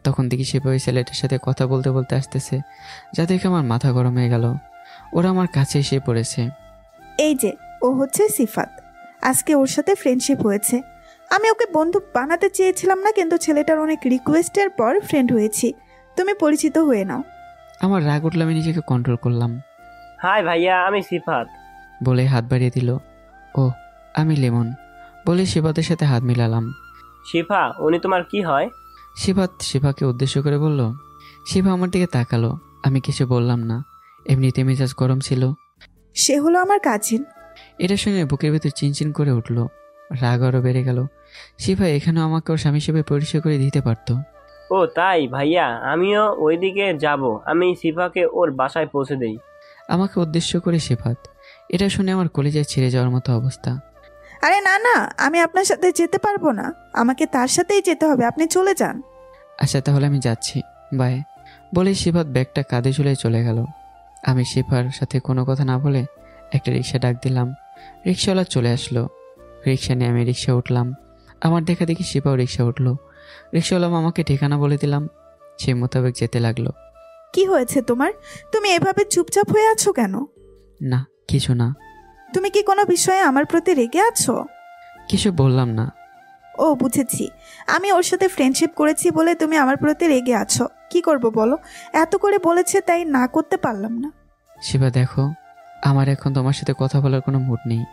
তখন দেখি শিবা ওই ছেলেটার সাথে কথা বলতে বলতে আসতেছে, যা দেখে আমার মাথা গরম হয়ে গেল। ওরা আমার কাছে এসে পড়েছে। এই যে ও হচ্ছে সিফাত, আজকে ওর সাথে ফ্রেন্ডশিপ হয়েছে। আমি ওকে বন্ধু বানাতে চেয়েছিলাম না, কিন্তু ছেলেটার অনেক রিকোয়েস্টের পর ফ্রেন্ড হয়েছি। তুমি পরিচিত হয়ে নাও। আমার রাগ উঠলে আমি নিজেকে কন্ট্রোল করলাম। হাই ভাইয়া, আমি সিফাত বলে হাত বাড়িয়ে দিল। ও আমি লিমন বলে শিবাতের সাথে হাত মিলালাম। শিফা, উনি তোমার কি হয়? শিবাত শিবাকে উদ্দেশ্য করে বলল। শিবা আমার দিকে তাকালো। আমি কিছু বললাম না, এমনিতে মেজাজ গরম ছিল। সে হলো আমার কাজিন। এটা শুনে বুকের ভেতর চিনচিন করে উঠলো, রাগ আরও বেড়ে গেল। শিবা এখানেও আমাকে ওর স্বামী হিসেবে পরিচয় করে দিতে পারতো। ও তাই ভাইয়া, আমিও ওইদিকে যাব, আমি শিফাকে ওর বাসায় পৌঁছে দেই। আমাকে উদ্দেশ্য করে শিফাত। এটা শুনে আমার কলেজায় ছিঁড়ে যাওয়ার মতো অবস্থা। আরে না না, আমি আপনার সাথে যেতে পারবো না, আমাকে তার সাথেই যেতে হবে, আপনি চলে যান। আচ্ছা তাহলে আমি যাচ্ছি, বাই বলে শিফাত ব্যাগটা কাঁধে ঝুলিয়ে চলে গেল। আমি শিফার সাথে কোনো কথা না বলে একটা রিক্সা ডাক দিলাম। রিক্সাওয়ালা চলে আসলো। রিক্সা নিয়ে আমি রিক্সা উঠলাম। আমার দেখা দেখি শিফাও রিক্সা উঠলো। রিক্সাওয়ালা মামাকে ঠিকানা বলে দিলাম, সেই মোতাবেক যেতে লাগলো। কি হয়েছে তোমার? তুমি এভাবে চুপচাপ হয়ে আছো কেন? না, কিছু না। তুমি কি কোনো বিষয়ে আমার প্রতি রেগে আছো? কিছু বললাম না। ও বুঝেছি, আমি ওর সাথে ফ্রেন্ডশিপ করেছি বলে তুমি আমার প্রতি রেগে আছো। কি করব বলো, এত করে বলেছে তাই না করতে পারলাম না। শিবা দেখো, আমার এখন তোমার সাথে কথা বলার কোনো মুড নেই।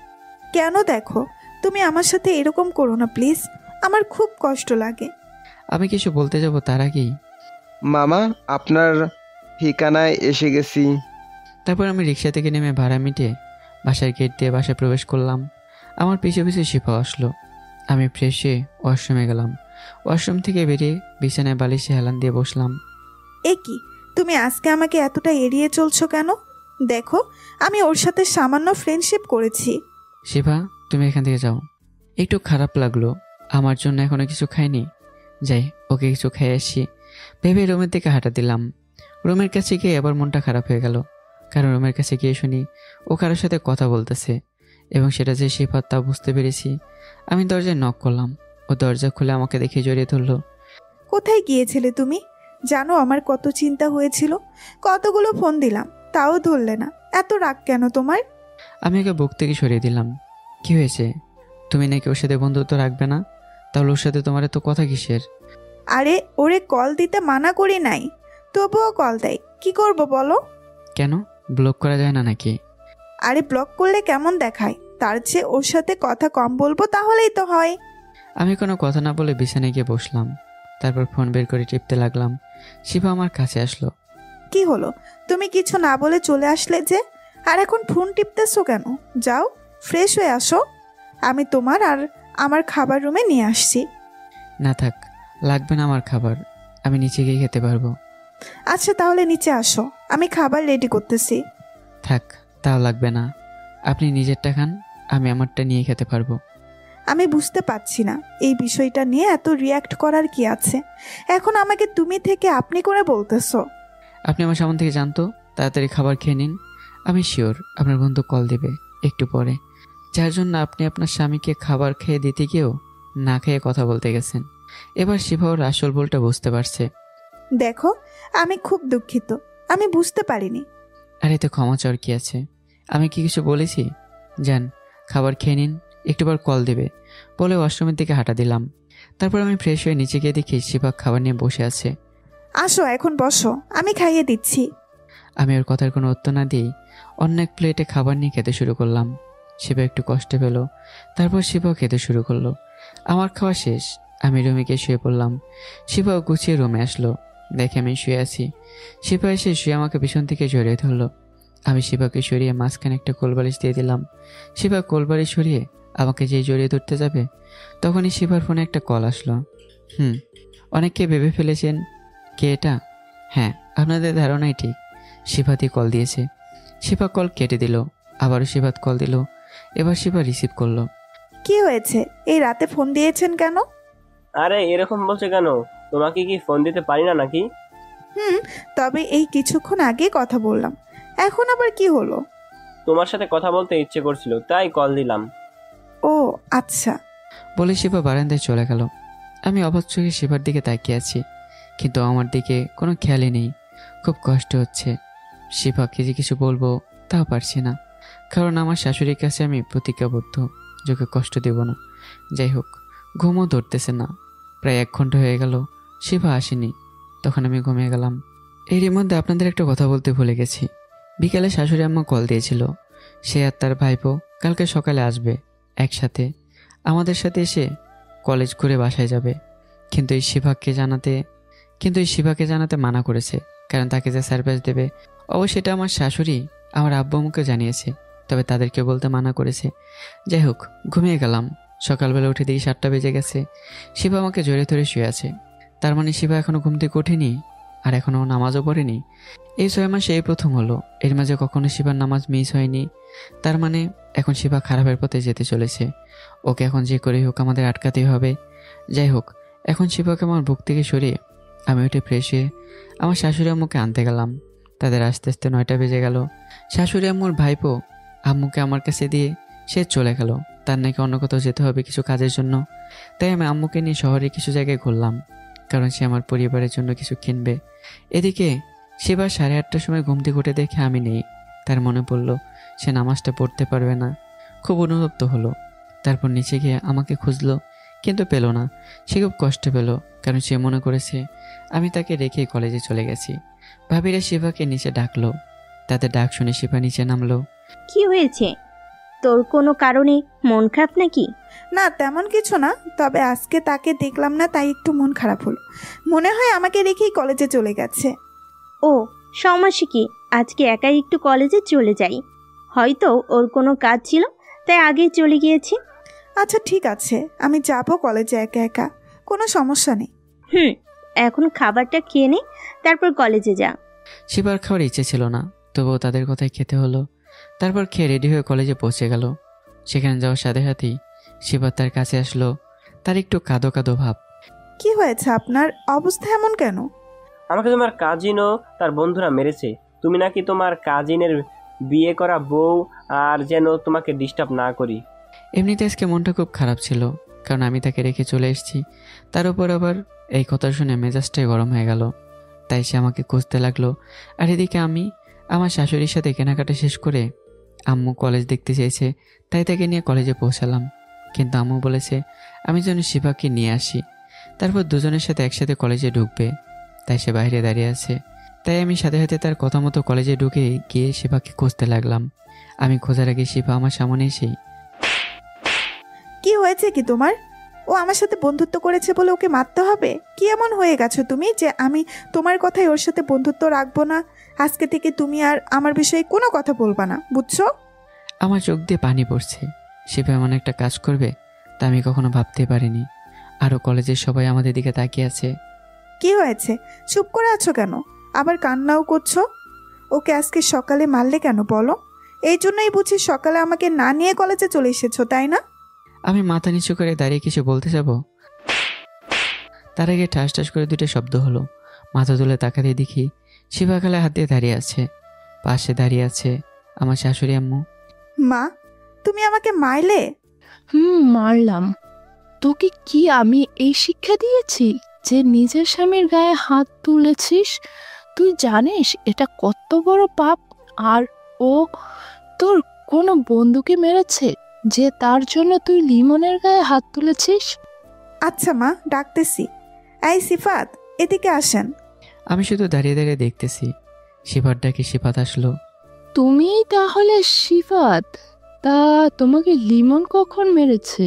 কেন? দেখো, তুমি আমার সাথে এরকম করো না প্লিজ, আমার খুব কষ্ট লাগে। আমি কিছু বলতে যাব তার আগেই মামা, আপনার ঠিকানায় এসে গেছি। তারপর আমি রিক্সা থেকে নেমে ভাড়া মিটিয়ে বাসার গেট দিয়ে বাসায় প্রবেশ করলাম। আমার পিছু পিছু শিফাও আসলো। আমি ফ্রেশ হয়ে ওয়াশরুমে গেলাম। ওয়াশরুম থেকে বেরিয়ে বিছানায় বালিশে হেলান দিয়ে বসলাম। এ কি, তুমি আজকে আমাকে এতটা এড়িয়ে চলছো কেন? দেখো, আমি ওর সাথে সামান্য ফ্রেন্ডশিপ করেছি। শিফা, তুমি এখান থেকে যাও। একটু খারাপ লাগলো, আমার জন্য এখনো কিছু খাইনি। যাই, ওকে কিছু খেয়ে আসি ভেবে রুমের দিকে হাঁটা দিলাম। রুমের কাছে গিয়ে আবার মনটা খারাপ হয়ে গেল, কারণ রুমের কাছে গিয়ে শুনি ও কারোর সাথে কথা বলতেছে, এবং সেটা যে শিফা তা বুঝতে পেরেছি। আমি দরজায় নক করলাম। ও দরজা খুলে আমাকে দেখে জড়িয়ে ধরলো। কোথায় গিয়েছিলে তুমি? জানো আমার কত চিন্তা হয়েছিল, কতগুলো ফোন দিলাম তাও ধরলে না, এত রাগ কেন তোমার? আমি ওকে বুক থেকে সরিয়ে দিলাম। কি হয়েছে? তুমি নাকি ওর সাথে বন্ধুত্ব রাখবে না? তাহলে ওর সাথে তোমার এত কথা কিসের? আরে ওরে কল দিতে মানা করি নাই, তবুও কল দেয়, কি করব বলো? কেন, ব্লক করা যায় না নাকি? আরে ব্লক করলে কেমন দেখায়, তার চেয়ে ওর সাথে কথা কম বলবো তাহলেই তো হয়। আমি কোনো কথা না বলে বিছানায় গিয়ে বসলাম। তারপর ফোন বের করে টিপতে লাগলাম। শিবা আমার কাছে আসলো। কি হলো, তুমি কিছু না বলে চলে আসলে যে, আর এখন ফোন টিপতেছো কেন? যাও ফ্রেশ হয়ে আসো, আমি তোমার আর আমার খাবার রুমে নিয়ে আসছি। না থাক, লাগবে না আমার খাবার, আমি নিচে গিয়ে খেতে পারবো। আচ্ছা তাহলে নিচে আসো, আমি খাবার রেডি করতেছি। থাক, তাও লাগবে না, আপনি নিজেরটা খান, আমি আমারটা নিয়ে খেতে পারবো। আমি বুঝতে পারছি না এই বিষয়টা নিয়ে এত রিয়্যাক্ট করার কি আছে, এখন আমাকে তুমি থেকে আপনি করে বলতেছো। আপনি আমার সামনে থেকে জানতো, তাড়াতাড়ি খাবার খেয়ে নিন। আমি শিওর আপনার বন্ধু কল দেবে একটু পরে, যার জন্য আপনি আপনার স্বামীকে খাবার খেয়ে দিতে গিয়েও না খেয়ে কথা বলতে গেছেন। এবার শিবা ওর আসল ভুলটা বুঝতে পারছে। দেখো, আমি খুব দুঃখিত, আমি বুঝতে পারিনি। আর এতে ক্ষমা চাওয়ার কি আছে? আমি কি কিছু বলেছি? যান, খাবার খেয়ে নিন, একটুবার কল দেবে বলে ওয়াশরুমের দিকে হাঁটা দিলাম। তারপর আমি ফ্রেশ হয়ে নিচে গিয়ে দেখি শিবা খাবার নিয়ে বসে আছে। আসো এখন বসো, আমি খাইয়ে দিচ্ছি। আমি ওর কথার কোনো উত্তর না দিয়েই অন্য এক প্লেটে খাবার নিয়ে খেতে শুরু করলাম। শিবা একটু কষ্ট পেল, তারপর শিবাও খেতে শুরু করলো। আমার খাওয়া শেষ, আমি রুমে গিয়ে শুয়ে পড়লাম। শিবাও গুছিয়ে রুমে আসলো, দেখে আমি শুয়ে আছি। শিবা এসে শুয়ে আমাকে পিছন থেকে জড়িয়ে ধরলো। আমি শিবাকে সরিয়ে মাঝখানে একটা কোলবালিশ দিয়ে দিলাম। শিবা কোলবালিশ সরিয়ে আমাকে যেই জড়িয়ে ধরতে যাবে, তখনই শিবার ফোনে একটা কল আসলো। অনেককে ভেবে ফেলেছেন কে এটা? হ্যাঁ, আপনাদের ধারণাই ঠিক, শিবাতি কল দিয়েছে। শিবা কল কেটে দিল, আবারও শিবাত কল দিল। এবার শিবা রিসিভ করলো। কি হয়েছে, এই রাতে ফোন দিয়েছেন কেন? আরে এরকম বলছে কেন? তোমাকে কি ফোন দিতে পারি না নাকি? তবে এই কিছুক্ষণ আগে কথা বললাম, এখন আবার কি হলো? তোমার সাথে কথা বলতে ইচ্ছে করছিল তাই কল দিলাম। ও আচ্ছা, বলে শিবা বারান্দায় চলে গেল। আমি অবাক চোখে শিবার দিকে তাকিয়ে আছি, কিন্তু আমার দিকে কোনো খেয়ালই নেই। খুব কষ্ট হচ্ছে। শিবাকে যে কিছু বলবো তাও পারছি না, কারণ আমার শাশুড়ির কাছে আমি প্রতিজ্ঞাবদ্ধ যোগে কষ্ট দেব না। যাই হোক, ঘুমও ধরতেছে না। প্রায় 1 ঘন্টা হয়ে গেল, শিবা আসেনি। তখন আমি ঘুমিয়ে গেলাম। এরই মধ্যে আপনাদের একটা কথা বলতে ভুলে গেছি। বিকালে শাশুড়ি আম্মা কল দিয়েছিল, সে আর তার ভাইপো কালকে সকালে আসবে একসাথে আমাদের সাথে এসে কলেজ করে বাসায় যাবে। কিন্তু এই শিবাকে জানাতে মানা করেছে, কারণ তাকে যে সারপ্রাইজ দেবে অবশ্যই এটা আমার শাশুড়ি আমার আব্বু আম্মুকে জানিয়েছে, তবে তাদেরকে বলতে মানা করেছে। যাই হোক, ঘুমিয়ে গেলাম। সকালবেলা উঠে দেখি 7টা বেজে গেছে। শিবা আমাকে জড়িয়ে ধরে শুয়ে আছে। তার মানে শিবা এখনো ঘুম থেকে ওঠেনি, আর এখনো নামাজও পড়েনি। এই 6 মাসে এই প্রথম হলো, এর মাঝে কখনো শিবার নামাজ মিস হয়নি। তার মানে এখন শিবা খারাপের পথে যেতে চলেছে। ওকে এখন যে করেই হোক আমাদের আটকাতেই হবে। যাই হোক, এখন শিবাকে আমার বুক থেকে সরিয়ে আমি উঠে ফ্রেশ হয়ে আমার শাশুড়ি আম্মুকে আনতে গেলাম। তাদের আস্তে আস্তে 9টা বেজে গেল। শাশুড়ি আম্মুর ভাইপো আম্মুকে আমার কাছে দিয়ে সে চলে গেল। তার নাকি অন্য কোথাও যেতে হবে কিছু কাজের জন্য। তাই আমি আম্মুকে নিয়ে শহরে কিছু জায়গায় ঘুরলাম, কারণ সে আমার পরিবারের জন্য কিছু কিনবে। এদিকে সেবার 8:30টার সময় ঘুম থেকে উঠে দেখে আমি নেই। তার মনে পড়ল সে নামাজটা পড়তে পারবে না। খুব অনুতপ্ত হলো। তারপর নিচে গিয়ে আমাকে খুঁজলো, কিন্তু পেল না। সে খুব কষ্ট পেল, কারণ সে মনে করেছে আমি তাকে রেখে কলেজে চলে গেছি। ভাবিরা শিবাকে নিচে ডাকলো। তাদের ডাক শুনে শিবা নিচে নামলো। কি হয়েছে? তোর কোনো কারণে মন খারাপ নাকি? না, তেমন কিছু না, তবে আজকে তাকে দেখলাম না, তাই একটু মন খারাপ হলো। মনে হয় আমাকে রেখেই কলেজে চলে গেছে। ও, সমস্যা কি? আজকে একাই একটু কলেজে চলে যাই। হয়তো ওর কোনো কাজ ছিল, তাই আগেই চলে গিয়েছি। আচ্ছা ঠিক আছে, আমি যাব কলেজে একা একা, কোনো সমস্যা নেই। এখন খাবারটা খেয়ে নে, তারপর কলেজে যা। শিবার খাওয়ার ইচ্ছে ছিল না, তবুও তাদের কথাই খেতে হলো। তারপর খেয়ে রেডি হয়ে কলেজে পৌঁছে গেল। সেখানে যাওয়ার সাথে সাথেই শিবা তার কাছে আসলো। তার একটু কাঁদো কাঁদো ভাব। কি হয়েছে আপনার? অবস্থা এমন কেন? আমাকে তোমার কাজিন ও তার বন্ধুরা মেরেছে। তুমি নাকি তোমার কাজিনের বিয়ে করা বউ, আর যেন তোমাকে ডিস্টার্ব না করি। এমনিতে আজকে মনটা খুব খারাপ ছিল, কারণ আমি তাকে রেখে চলে এসেছি। তার উপর আবার এই কথা শুনে মেজাজটাই গরম হয়ে গেল। তাই সে আমাকে খুঁজতে লাগলো। আর এদিকে আমি আমার শাশুড়ির সাথে কেনাকাটা শেষ করে আম্মু কলেজ দেখতে চেয়েছে, তাই তাকে নিয়ে কলেজে পৌঁছালাম। কিন্তু আম্মু বলেছে আমি যেন শিবাকে নিয়ে আসি, তারপর দুজনের সাথে একসাথে কলেজে ঢুকবে। তাই সে বাইরে দাঁড়িয়ে আছে। তাই আমি সাথে সাথে তার কথা মতো কলেজে ঢুকে গিয়ে শিবাকে খুঁজতে লাগলাম। আমি খোঁজার আগে শিবা আমার সামনে এসেই। কি হয়েছে কি তোমার? ও আমার সাথে বন্ধুত্ব করেছে বলে ওকে মারতে হবে? কি এমন হয়ে গেছো তুমি যে আমি তোমার কথাই ওর সাথে বন্ধুত্ব রাখবো না? আজকে থেকে তুমি আর আমার বিষয়ে কোনো কথা বলবা না, বুঝছো? আমার চোখ দিয়ে পানি পড়ছে। শিবা এমন একটা কাজ করবে তা আমি কখনো ভাবতে পারিনি। আরও কলেজের সবাই আমাদের দিকে তাকিয়ে আছে। কি হয়েছে? চুপ করে আছো কেন? আবার কান্নাও করছো? ওকে আজকে সকালে মারলে কেন বলো? এই জন্যই বুঝি সকালে আমাকে না নিয়ে কলেজে চলে এসেছো, তাই না? আমি মাথা নিচু করে দাঁড়িয়ে কিছু বলতে যাব, তার আগে ঠাস ঠাস করে দুটো শব্দ হলো। মাথা তুলে তাকাতে দেখি শিবা গালে হাত দিয়ে দাঁড়িয়ে আছে। পাশে দাঁড়িয়ে আছে আমার শাশুড়ি আম্মু। মা, তুমি আমাকে মারলে? মারলাম। তোকে কি আমি এই শিক্ষা দিয়েছি যে নিজের স্বামীর গায়ে হাত তুলেছিস? তুই জানিস এটা কত বড় পাপ? আর ও তোর কোনো বন্ধুকে মেরেছে যে তার জন্য তুই লিমনের গায়ে হাত তুলেছিস? আচ্ছা মা, ডাকতেছি। এই সিফাত, এদিকে আসেন। আমি শুধু দাঁড়িয়ে দাঁড়িয়ে দেখতেছি। শিবার ডাকে শিফাত আসলো। তুমিই তাহলে শিফাত? তা তোমাকে লিমন কখন মেরেছে?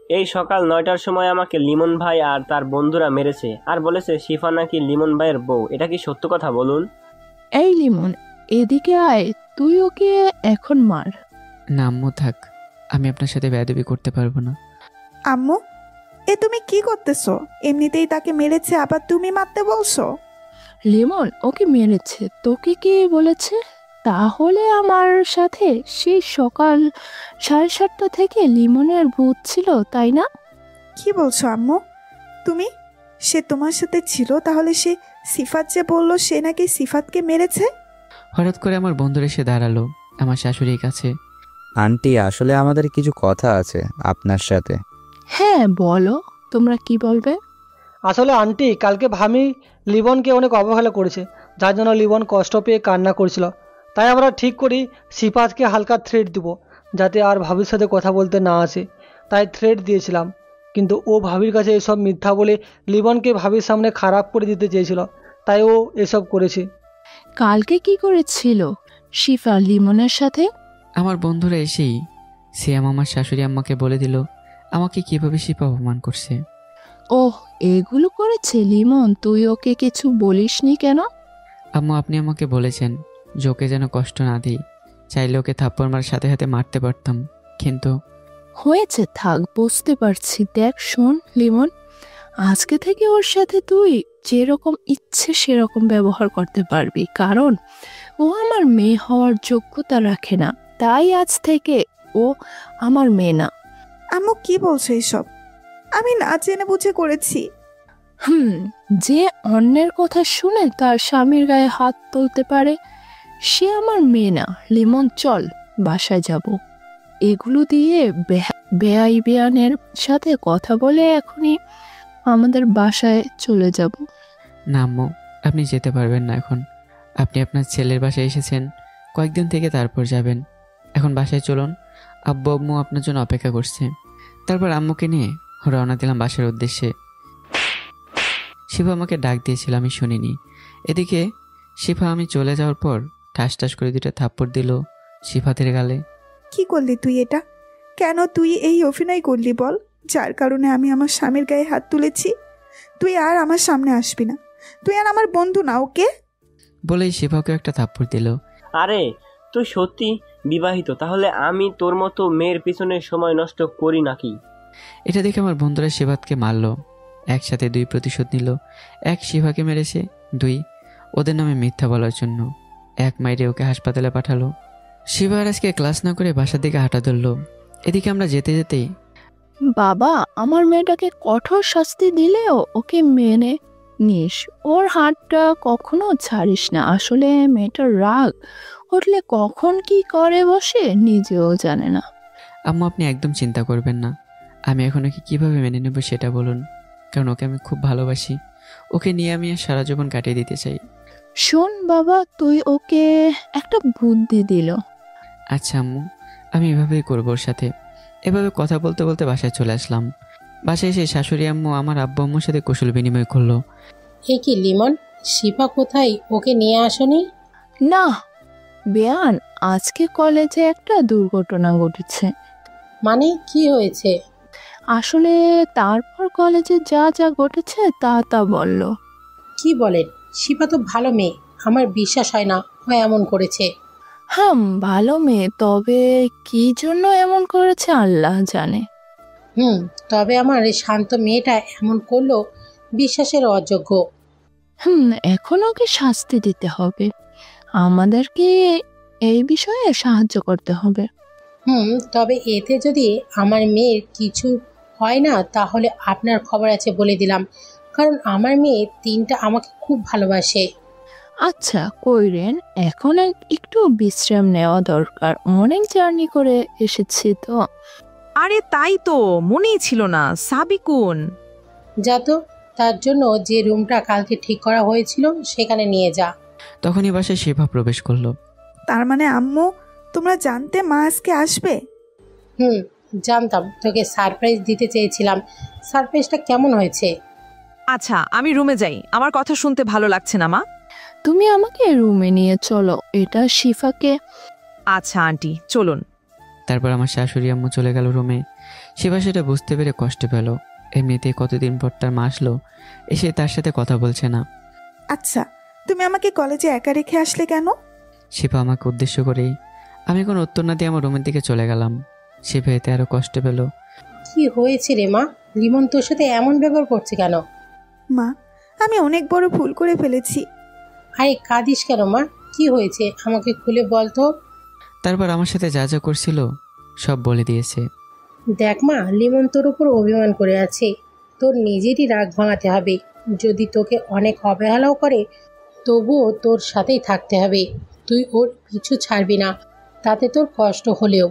এই সকাল 9টার সময় আমাকে লিমন ভাই আর তার বন্ধুরা মেরেছে, আর বলেছে শিফা নাকি লিমন ভাইয়ের বউ। এটা কি সত্য কথা বলুন? এই লিমন, এদিকে আয়, তুই ওকে এখন মার। না আম্মু থাক, আমি আপনার সাথে বেয়াদবি করতে পারবো না। আম্মু, এ তুমি কি করতেছো? এমনিতেই তাকে মেরেছে, আবার তুমি মারতে বলছো? লিমন ওকে মেরেছে, তোকে কে বলেছে? তাহলে আমার সাথে সেই সকাল 7:30 থেকে লিমনের ভূত ছিল, তাই না? কি বলছো আম্মু তুমি? সে তোমার সাথে ছিল? তাহলে সে সিফাত যে বললো সে নাকি সিফাতকে মেরেছে? হঠাৎ করে আমার বন্ধুরা এসে দাঁড়ালো আমার শাশুড়ির কাছে। আন্টি, আসলে আমাদের কিছু কথা আছে আপনার সাথে। হ্যাঁ বলো, তোমরা কি বলবে? আসলে আন্টি, কালকে ভাবি লিবনকে অনেক অবহেলা করেছে, যার জন্য লিবন কষ্ট পেয়ে কান্না করছিল। তাই আমরা ঠিক করি সিফাতকে হালকা থ্রেট দিব, যাতে আর ভাবির সাথে কথা বলতে না আসে। তাই থ্রেট দিয়েছিলাম, কিন্তু ও ভাবির কাছে এসব মিথ্যা বলে লিবনকে ভাবির সামনে খারাপ করে দিতে চেয়েছিল, তাই ও এসব করেছে। কালকে কি করেছিল শিফা লিমনের সাথে? আমার বন্ধুরা এসেই সিয়াম আমার শাশুড়ি আম্মাকে বলে দিল আমাকে কিভাবে শিপা অপমান করছে। ওহ, এগুলো করেছে লিমন, তুই ওকে কিছু বলিসনি কেন? আম্মু আপনি আমাকে বলেছেন যে ওকে যেন কষ্ট না দিই, চাইলে ওকে থাপ্পড় মারার সাথে সাথে মারতে পারতাম, কিন্তু হয়েছে, থাক, বুঝতে পারছি। দেখ শোন লিমন, আজকে থেকে ওর সাথে তুই যেরকম ইচ্ছে সেরকম ব্যবহার করতে পারবি, কারণ ও আমার মেয়ে হওয়ার যোগ্যতা রাখে না। তাই আজ থেকে ও আমার মেয়ে না। আম্মু কি বলছো এইসব? আমি না জেনে বুঝে করেছি। যে অন্যের কথা শুনে তার স্বামীর গায়ে হাত তুলতে পারে সে আমার মেয়ে না। লিমন চল, বাসায় যাব। এগুলো দিয়ে বেআই বেয়ানের সাথে কথা বলে এখনই আমাদের বাসায় চলে যাব। না আম্মু, আপনি যেতে পারবেন না এখন। আপনি আপনার ছেলের বাসায় এসেছেন, কয়েকদিন থেকে তারপর যাবেন। এখন বাসায় চলুন, আব্বু আম্মু আপনার জন্য অপেক্ষা করছে। তারপর আম্মুকে নিয়ে রওনা দিলাম বাসার উদ্দেশ্যে। শিফা আমাকে ডাক দিয়েছিল, আমি শুনিনি। এদিকে শিফা আমি চলে যাওয়ার পর ঠাস ঠাস করে 2টা থাপ্পড় দিল শিফাতের গালে। কি করলি তুই এটা? কেন তুই এই অভিনয় করলি বল, যার কারণে আমি আমার স্বামীর গায়ে হাত তুলেছি? তুই আর আমার সামনে আসবি না, তুই আর আমার বন্ধু না, ওকে? বলেই শিফাকে একটা থাপ্পড় দিল। আরে তুই সত্যি বিবাহিত? তাহলে আমি তোর মতো মেয়ের পিছনে সময় নষ্ট করি নাকি? এটা দেখে আমার বন্ধুরা শিফাতকে মারলো। একসাথে 2 প্রতিশোধ নিল। 1 শিফাকে মেরেছে, 2 ওদের নামে মিথ্যা বলার জন্য। 1 মাইরে ওকে হাসপাতালে পাঠালো। শিফা আর আজকে ক্লাস না করে বাসার দিকে হাঁটা ধরলো। এদিকে আমরা যেতে যেতেই, বাবা, আমার মেয়েটাকে কঠোর শাস্তি দিলেও ওকে মেনে নিস, ওর হাতটা কখনো ছাড়িস না। আসলে মেয়েটার রাগ উঠলে কখন কি করে বসে নিজেও জানে না। আম্মু আপনি একদম চিন্তা করবেন না। আমি এখন ওকে কীভাবে মেনে নেব সেটা বলুন, কারণ ওকে আমি খুব ভালোবাসি। ওকে নিয়ে আমি আর সারা জীবন কাটিয়ে দিতে চাই। শোন বাবা, তুই ওকে একটা বুদ্ধি দিল। আচ্ছা আম্মু, আমি এভাবেই করবো ওর সাথে। এভাবে কথা বলতে বলতে বাসায় চলে আসলাম। বাসায় এসে শাশুড়ি আম্মু আমার আব্বু আম্মুর সাথে কুশল বিনিময় করলো। এ কি লিমন, শিফা কোথায়? ওকে নিয়ে আসনি? না বেয়ান, আজকে কলেজে একটা দুর্ঘটনা ঘটেছে। মানে কি হয়েছে? আসলে তারপর কলেজে যা যা ঘটেছে তা বলল। কি বলেন? শিফা তো ভালো মেয়ে, আমার বিশ্বাস হয় না ও এমন করেছে। হ্যাঁ ভালো মেয়ে, তবে কি জন্য এমন করেছে আল্লাহ জানে। তবে আমার এই শান্ত মেয়েটা এমন করলো বিশ্বাসের অযোগ্য। এখন ওকে শাস্তি দিতে হবে, আমাদেরকে এই বিষয়ে সাহায্য করতে হবে। তবে এতে যদি আমার মেয়ের কিছু হয় না তাহলে আপনার খবর আছে বলে দিলাম, কারণ আমার মেয়ে 3টা আমাকে খুব ভালোবাসে। আচ্ছা কইরেন, এখন একটু বিশ্রাম নেওয়া দরকার, অনেক জার্নি করে এসেছি তো। আরে তাই তো মনেই ছিল না। সাবিকুন যা তো, তার জন্য যে রুমটা কালকে ঠিক করা হয়েছিল সেখানে নিয়ে যা। তখনই বাসায় শিফা প্রবেশ করলো। তার মানে আম্মু, তোমরা জানতে মা আজকে আসবে? জানতাম, তোকে সারপ্রাইজ দিতে চেয়েছিলাম। সারপ্রাইজটা কেমন হয়েছে? আচ্ছা আমি রুমে যাই, আমার কথা শুনতে ভালো লাগছে না মা। তুমি আমাকে রুমে নিয়ে চলো, এটা শিফাকে। আচ্ছা আন্টি চলুন। তারপর আমার শাশুড়ি আম্মু চলে গেল রুমে। শিফা সেটা বুঝতে পেরে কষ্ট পেল। এমনিতে কতদিন পর তার মা আসলো, এসে তার সাথে কথা বলছে না। আচ্ছা, তুমি আমাকে কলেজে একা রেখে আসলে কেন? শিফা আমাকে উদ্দেশ্য করেই। আমি কোনো উত্তর না দিয়ে আমার রুমের দিকে চলে গেলাম। শিফা এতে আরো কষ্ট পেল। কি হয়েছে রে মা? লিমন তোর সাথে এমন ব্যবহার করছে কেন? মা, আমি অনেক বড় ভুল করে ফেলেছি। আরে কাঁদিস কেন মা? কি হয়েছে আমাকে খুলে বল তো। তারপর আমার সাথে যা যা করছিল সব বলে দিয়েছে। দেখ মা, লিমন তোর উপর অভিমান করে আছে, তোর নিজেরই রাগ ভাঙাতে হবে। যদি তোকে অনেক অবহেলাও করে তবুও তোর সাথেই থাকতে হবে, তুই ওর পিছু ছাড়বি না, তাতে তোর কষ্ট হলেও।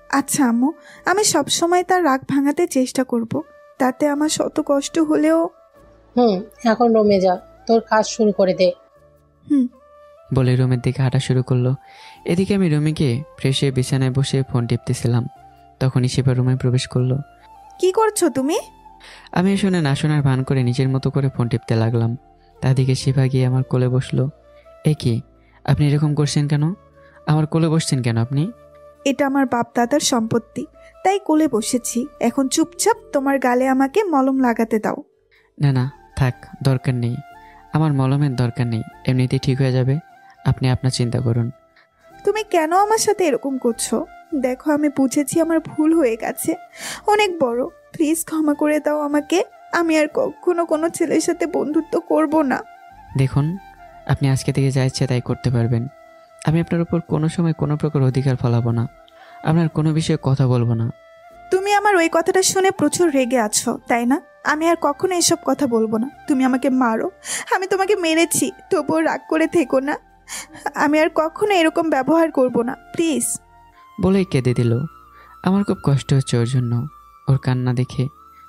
আচ্ছা আম্মু, আমি সবসময় তার রাগ ভাঙাতে চেষ্টা করব, তাতে আমার শত কষ্ট হলেও। এখন রুমে যা, তোর কাজ শুরু করে দে। বলে রুমের দিকে হাঁটা শুরু করলো। এদিকে আমি রুমে গিয়ে ফ্রেশ হয়ে বিছানায় বসে ফোন টিপতেছিলাম। তখনই শিফা রুমে প্রবেশ করলো। কি করছো তুমি? আমি শুনে না শোনার ভান করে নিজের মতো করে ফোন টিপতে লাগলাম। তাদিকে শিফা গিয়ে আমার কোলে বসলো। এ কি, আপনি এরকম করছেন কেন? আমার কোলে বসছেন কেন আপনি? এটা আমার বাপ দাদার সম্পত্তি, তাই কোলে বসেছি। এখন চুপচাপ তোমার গালে আমাকে মলম লাগাতে দাও। না না থাক, দরকার নেই, আমার মলমের দরকার নেই, এমনিতেই ঠিক হয়ে যাবে। আপনি আপনার চিন্তা করুন। তুমি কেন আমার সাথে এরকম করছো? দেখো, আমি বুঝেছি আমার ভুল হয়ে গেছে, অনেক বড়। প্লিজ ক্ষমা করে দাও আমাকে। আমি আর কখনো কোনো ছেলের সাথে বন্ধুত্ব করব না। দেখুন, আপনি আজকে থেকে যা ইচ্ছে তাই করতে পারবেন। আমি আপনার উপর কোনো সময় কোনো প্রকার অধিকার ফলাবো না, আপনার কোনো বিষয়ে কথা বলবো না। তুমি আমার ওই কথাটা শুনে প্রচুর রেগে আছো, তাই না? আমি আর কখনো এসব কথা বলবো না। তুমি আমাকে মারো, আমি তোমাকে মেরেছি, তবুও রাগ করে থেকো না। আমি আর কখনো এরকম ব্যবহার করব না, প্লিজ। বলেই কেঁদে দিল। আমার খুব কষ্ট হচ্ছে ওর জন্য, ওর কান্না দেখে।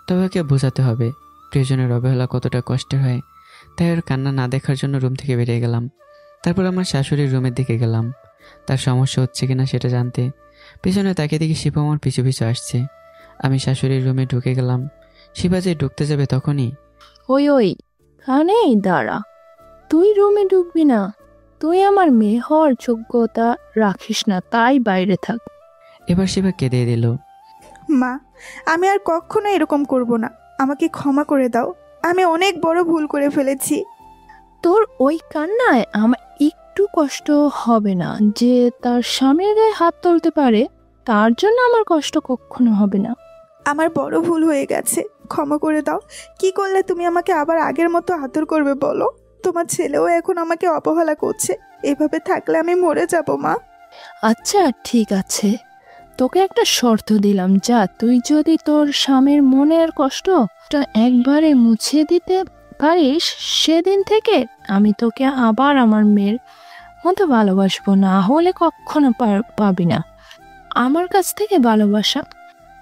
তবে ওকে বোঝাতে হবে প্রিয়জনের অবহেলা কতটা কষ্টের হয়। তাই ওর কান্না না দেখার জন্য রুম থেকে বেরিয়ে গেলাম। তারপর আমার শাশুড়ির রুমের দিকে গেলাম তার সমস্যা হচ্ছে কিনা সেটা জানতে। পিছনে তাকে দেখি শিপা আমার পিছু পিছু আসছে। আমি শাশুড়ির রুমে ঢুকে গেলাম। শিপা যে ঢুকতে যাবে তখনই, ওই কানেই দাঁড়া, তুই রুমে ঢুকবি না। তুই আমার মেয়ে হওয়ার যোগ্যতা রাখিস না, তাই বাইরে থাক। এবার শিপা কেঁদে দিল। মা, আমি আর কখনো এরকম করব না। আমাকে ক্ষমা করে দাও। আমি অনেক বড় ভুল করে ফেলেছি। তোর ওই কান্নায় আমার একটু কষ্ট হবে না। যে তার স্বামীর গায়ে হাত তুলতে পারে তার জন্য আমার কষ্ট কখনো হবে না। আমার বড় ভুল হয়ে গেছে, ক্ষমা করে দাও। কি করলে তুমি আমাকে আবার আগের মতো আদর করবে বলো? তোমার ছেলেও এখন আমাকে অবহেলা করছে। এভাবে থাকলে আমি মরে যাব মা। আচ্ছা ঠিক আছে, তোকে একটা শর্ত দিলাম, যা তুই যদি তোর স্বামীর মনের কষ্টটা একবারে মুছে দিতে পারিস, সেদিন থেকে আমি তোকে আবার আমার মেয়ের মতো ভালোবাসবো। না হলে কখনো পাবি না আমার কাছ থেকে ভালোবাসা।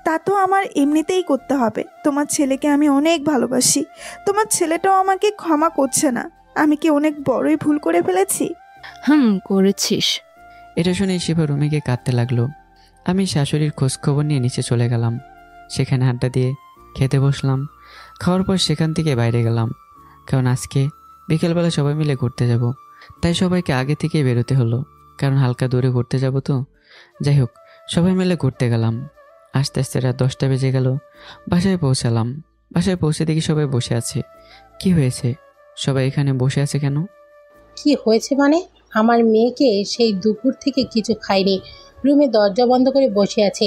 তা তো আমার এমনিতেই করতে হবে। তোমার ছেলেকে আমি অনেক ভালোবাসি। তোমার ছেলেটাও আমাকে ক্ষমা করছে না। আমি কি অনেক বড়ই ভুল করে ফেলেছি? করেছিস। এটা শুনে শিবা রুমে গিয়ে কাঁদতে লাগলো। আমি শাশুড়ির খোঁজখবর নিয়ে নিচে চলে গেলাম। সেখানে আড্ডা দিয়ে খেতে বসলাম। খাওয়ার পর সেখান থেকে বাইরে গেলাম, কারণ আজকে বিকেলবেলা সবাই মিলে ঘুরতে যাব। তাই সবাইকে আগে থেকে বেরোতে হলো, কারণ হালকা দূরে ঘুরতে যাব তো। যাই হোক, সবাই মিলে ঘুরতে গেলাম। আস্তে আস্তে রাত 10টা বেজে গেল। বাসায় পৌঁছালাম। বাসায় পৌঁছে দেখি সবাই বসে আছে। কি হয়েছে, সবাই এখানে বসে আছে কেন? কি হয়েছে মানে? আমার মেয়েকে সেই দুপুর থেকে কিছু খায়নি, রুমে দরজা বন্ধ করে বসে আছে।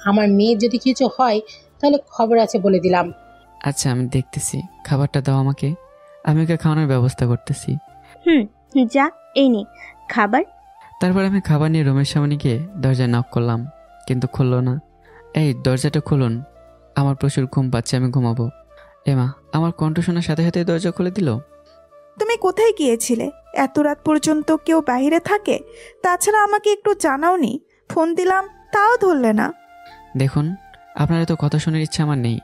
আমার মেয়ে যদি কিছু হয় তাহলে খবর আছে বলে দিলাম। আচ্ছা আমি দেখতেছি, খাবারটা দাও আমাকে, আমি ওকে খাওয়ানোর ব্যবস্থা করতেছি। যা, এই নে খাবার। তারপর আমি খাবার নিয়ে রুমের সামনে গিয়ে দরজায় নক করলাম, কিন্তু খুললো না। এই দরজাটা খুলুন, আমার প্রচুর ঘুম পাচ্ছে, আমি ঘুমাবো। এমা আমার কণ্ঠ শোনার সাথে সাথে দরজা খুলে দিল। তুমি কোথায় গিয়েছিলে? এত রাত পর্যন্ত কেউ বাইরে থাকে? তাছাড়া আমাকে একটু জানাওনি। ফোন দিলাম তাও ধরলে না। দেখুন, আপনার তো কথা শোনার ইচ্ছা আমার নেই।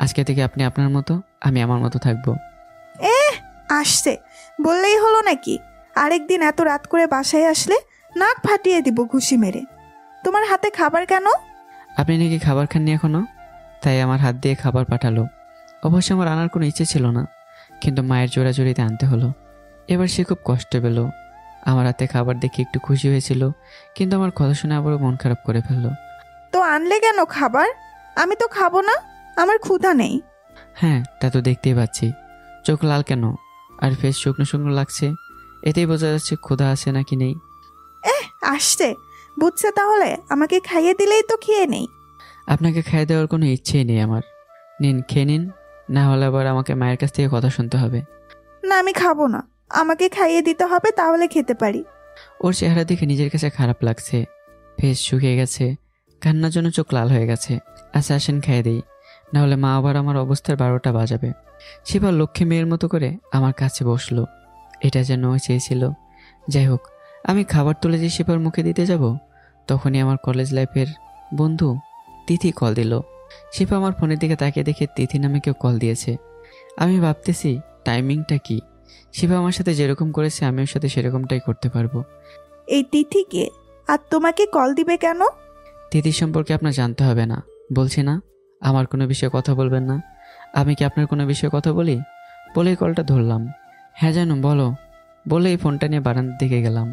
আজকে থেকে আপনি আপনার মতো, আমি আমার মতো থাকবো। আসছে বললেই হলো নাকি? আরেকদিন এত রাত করে বাসায় আসলে নাক ফাটিয়ে দিব ঘুষি মেরে। তোমার হাতে খাবার কেন? আপনি নাকি খাবার খাননি এখনো, তাই আমার হাত দিয়ে খাবার পাঠালো। অবশ্য আমার আনার কোনো ইচ্ছে ছিল না, কিন্তু মায়ের জোরাজোরিতে আনতে হলো। এবার সে খুব কষ্ট পেল। আমার হাতে খাবার দেখে একটু খুশি হয়েছিল, কিন্তু আমার কথা শুনে আবারও মন খারাপ করে ফেললো। তো আনলে কেন খাবার? আমি তো খাবো না, আমার ক্ষুধা নেই। হ্যাঁ তা তো দেখতেই পাচ্ছি। চোখ লাল কেন আর ফেস শুকনো শুকনো লাগছে, এতেই বোঝা যাচ্ছে ক্ষুধা আছে নাকি নেই। আসছে, বুঝছে তাহলে আমাকে খাইয়ে দিলেই তো খেয়ে নেই। আপনাকে খাইয়ে দেওয়ার কোনো ইচ্ছেই নেই আমার। নিন খেয়ে নিন, না হলে আবার আমাকে মায়ের কাছ থেকে কথা শুনতে হবে। না আমি খাবো না, আমাকে খাইয়ে দিতে হবে, তাহলে খেতে পারি। ওর চেহারা দেখে নিজের কাছে খারাপ লাগছে। ফেস শুকিয়ে গেছে, কান্নার জন্য চোখ লাল হয়ে গেছে। আচ্ছা আসেন খাইয়ে দিই, না হলে মা আবার আমার অবস্থার 12টা বাজাবে। শিবা লক্ষ্মী মেয়ের মতো করে আমার কাছে বসলো। এটা যেন ও চেয়েছিল। যাই হোক, আমি খাবার তুলে যে শিবার মুখে দিতে যাব, তখনই আমার কলেজ লাইফের বন্ধু তিথি কল দিল। শিবা আমার ফোনের দিকে তাকিয়ে দেখে তিথি নামে কেউ কল দিয়েছে। আমি ভাবতেছি টাইমিংটা কি। শিবা আমার সাথে যেরকম করেছে আমি ওর সাথে সেরকমটাই করতে পারবো। এই তিথিকে আর তোমাকে কল দিবে কেন? তিথির সম্পর্কে আপনার জানতে হবে না, বলছি না। আমার কোনো বিষয়ে কথা বলবেন না। আমি কি আপনার কোনো বিষয়ে কথা বলি? বলেই কলটা ধরলাম। হ্যাঁ জানু বলো, বলেই ফোনটা নিয়ে বারান্দার দিকে গেলাম।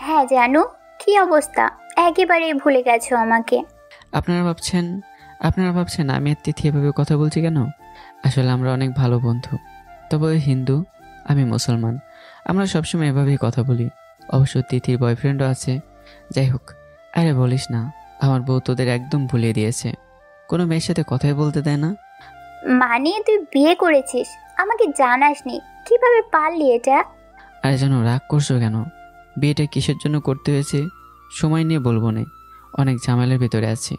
হ্যাঁ জানু, কি অবস্থা? একেবারেই ভুলে গেছো আমাকে। আপনারা ভাবছেন আমি আর তিথি এভাবে কথা বলছি কেন? আসলে আমরা অনেক ভালো বন্ধু। তবে ওই হিন্দু, আমি মুসলমান, আমরা সবসময় এভাবেই কথা বলি। অবশ্য তিথির বয়ফ্রেন্ডও আছে। যাই হোক, আরে বলিস না, আমার বউ তোদের একদম ভুলিয়ে দিয়েছে, কোনো মেয়ের সাথে কথাই বলতে দেয় না। মানে তুই বিয়ে করেছিস, আমাকে জানাসনি? কিভাবে পারলি এটা? আরে জানো রাগ করছো কেন? বিয়েটা কিসের জন্য করতে হয়েছে সময় নিয়ে বলবো না, অনেক ঝামেলার ভিতরে আছি।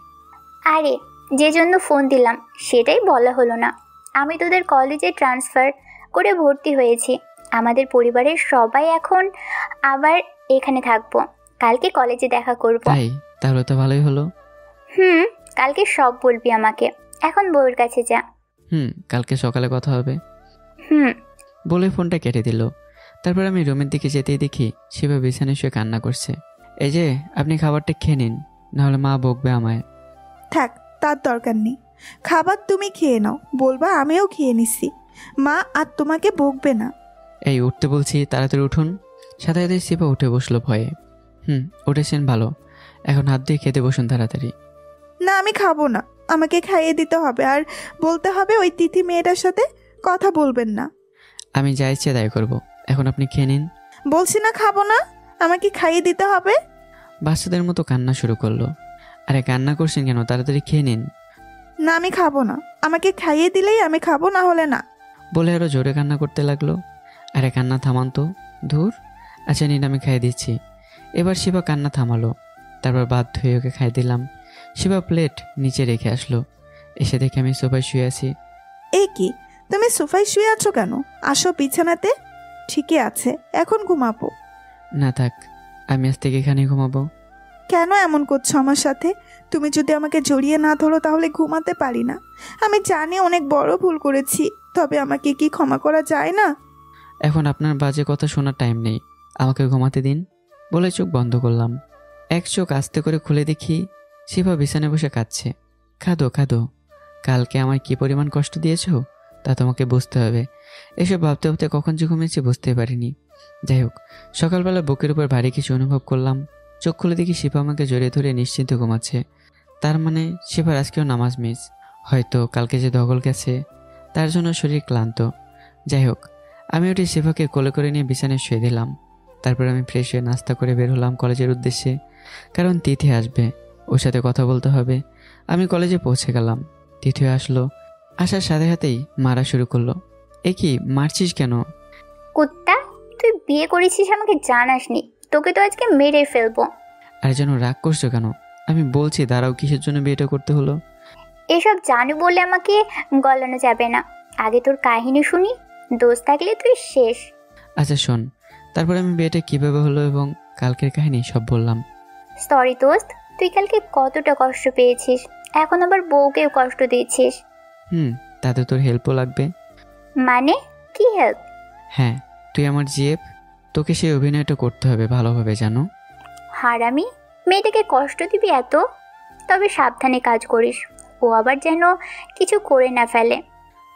আরে যে জন্য ফোন দিলাম সেটাই বলা হলো না। আমি তোদের কলেজে ট্রান্সফার করে ভর্তি হয়েছি। আমাদের পরিবারের সবাই এখন আবার এখানে থাকবো। কালকে কলেজে দেখা করব। তাই? তাহলে তো ভালোই হলো। কালকে সব বলবি আমাকে। এখন বউয়ের কাছে যা। কালকে সকালে কথা হবে হুম। বলে ফোনটা কেটে দিল। তারপর আমি রুমের দিকে যেতেই দেখি শিবা বিছানায় শুয়ে কান্না করছে। এই যে আপনি খাবারটা খেয়ে নিন, নাহলে মা বকবে আমায়। থাক, তার দরকার নেই। খাবার তুমি খেয়ে নাও, বলবা আমিও খেয়ে নিছি, মা আর তোমাকে বকবে না। এই উঠতে বলছি, তাড়াতাড়ি উঠুন। সাথে সাথে শিবা উঠে বসলো ভয়ে। উঠেছেন ভালো, এখন হাত দিয়ে খেতে বসুন তাড়াতাড়ি। না, আমি খাবো না, আমাকে খাইয়ে দিতে হবে, আর বলতে হবে ওই তিথি মেয়েটার সাথে কথা বলবেন না। আমি যা ইচ্ছে তাই করবো, এখন আপনি খেয়ে নিন। বলছি না খাবো না, আমাকে খাইয়ে দিতে হবে। বাচ্চাদের মতো কান্না শুরু করলো। আরে কান্না করছেন কেন, তাড়াতাড়ি খেয়ে নিন। না, আমি খাবো না, আমাকে খাইয়ে দিলেই আমি খাবো, না হলে না। বলে আরো জোরে কান্না করতে লাগলো। আরে কান্না থামান তো, ধুর। আচ্ছা নিন, আমি খাইয়ে দিচ্ছি। এবার শিবা কান্না থামালো। তারপর বাধ্য হয়ে ওকে খাইয়ে দিলাম। শিবা প্লেট নিচে রেখে আসলো। এসে দেখে আমি সোফায় শুয়ে আছি। এই কি, তুমি সোফায় শুয়ে আছো কেন? আসো বিছানাতে। ঠিকই আছে, এখন ঘুমাবো। না থাক, আমি আজ থেকে এখানেই ঘুমাবো। কেন এমন করছো আমার সাথে? তুমি যদি আমাকে জড়িয়ে না ধরো তাহলে ঘুমাতে পারি না। আমি জানি অনেক বড় ভুল করেছি, তবে আমাকে কি ক্ষমা করা যায় না? এখন আপনার বাজে কথা শোনার টাইম নেই, আমাকে ঘুমাতে দিন। বলে চোখ বন্ধ করলাম। এক চোখ আস্তে করে খুলে দেখি শিবা বিছানায় বসে কাঁদছে। কাঁদো কাঁদো, কালকে আমার কি পরিমাণ কষ্ট দিয়েছো তা তোমাকে বুঝতে হবে। এসব ভাবতে ভাবতে কখন যে ঘুমিয়েছি বুঝতে পারিনি। যাই হোক, সকালবেলা বুকের উপর ভারী কিছু অনুভব করলাম। চোখ খুলে দেখি শিবা আমাকে জড়িয়ে ধরে নিশ্চিন্তে ঘুমাচ্ছে। তার মানে শিবার আজকেও নামাজ মিস, হয়তো কালকে যে দখল গেছে তার জন্য শরীর ক্লান্ত। যাই হোক, আমি ওটি শিবাকে কোলে করে নিয়ে বিছানায় শুয়ে দিলাম। তারপর আমি ফ্রেশ হয়ে নাস্তা করে বের হলাম কলেজের উদ্দেশ্যে, কারণ তিথি আসবে, ওর সাথে কথা বলতে হবে। আমি কলেজে পৌঁছে গেলাম। তিথি আসলো, আসার সাথে সাথেই মারা শুরু করলো। এ কি, মারছিস কেন? কুত্তা, তুই বিয়ে করেছিস আমাকে জানাসনি, তোকে তো আজকে মেরে ফেলবো। আর যেন রাগ করছো কেন? আমি বলছি দাঁড়াও, কিসের জন্য বিয়েটা করতে হলো? এসব জানু বলে আমাকে গলানো যাবে না। আগে তোর কাহিনী শুনি, দোষ থাকলে তুই শেষ। আচ্ছা শোন, তারপরে আমি বিয়েটা কিভাবে হলো এবং কালকের কাহিনী সব বললাম। সরি দোস্ত, তুই কালকে কতটা কষ্ট পেয়েছিস, এখন আবার বউকেও কষ্ট দিচ্ছিস। তাতে তোর হেল্পও লাগবে। মানে কি হেল্প? হ্যাঁ, তুই আমার জিএফ, তোকে সেই অভিনয়টা করতে হবে ভালোভাবে, জানো? হারামি, মেয়েটাকে কষ্ট দিবি এত? তবে সাবধানে কাজ করিস, ও আবার যেন কিছু করে না ফেলে।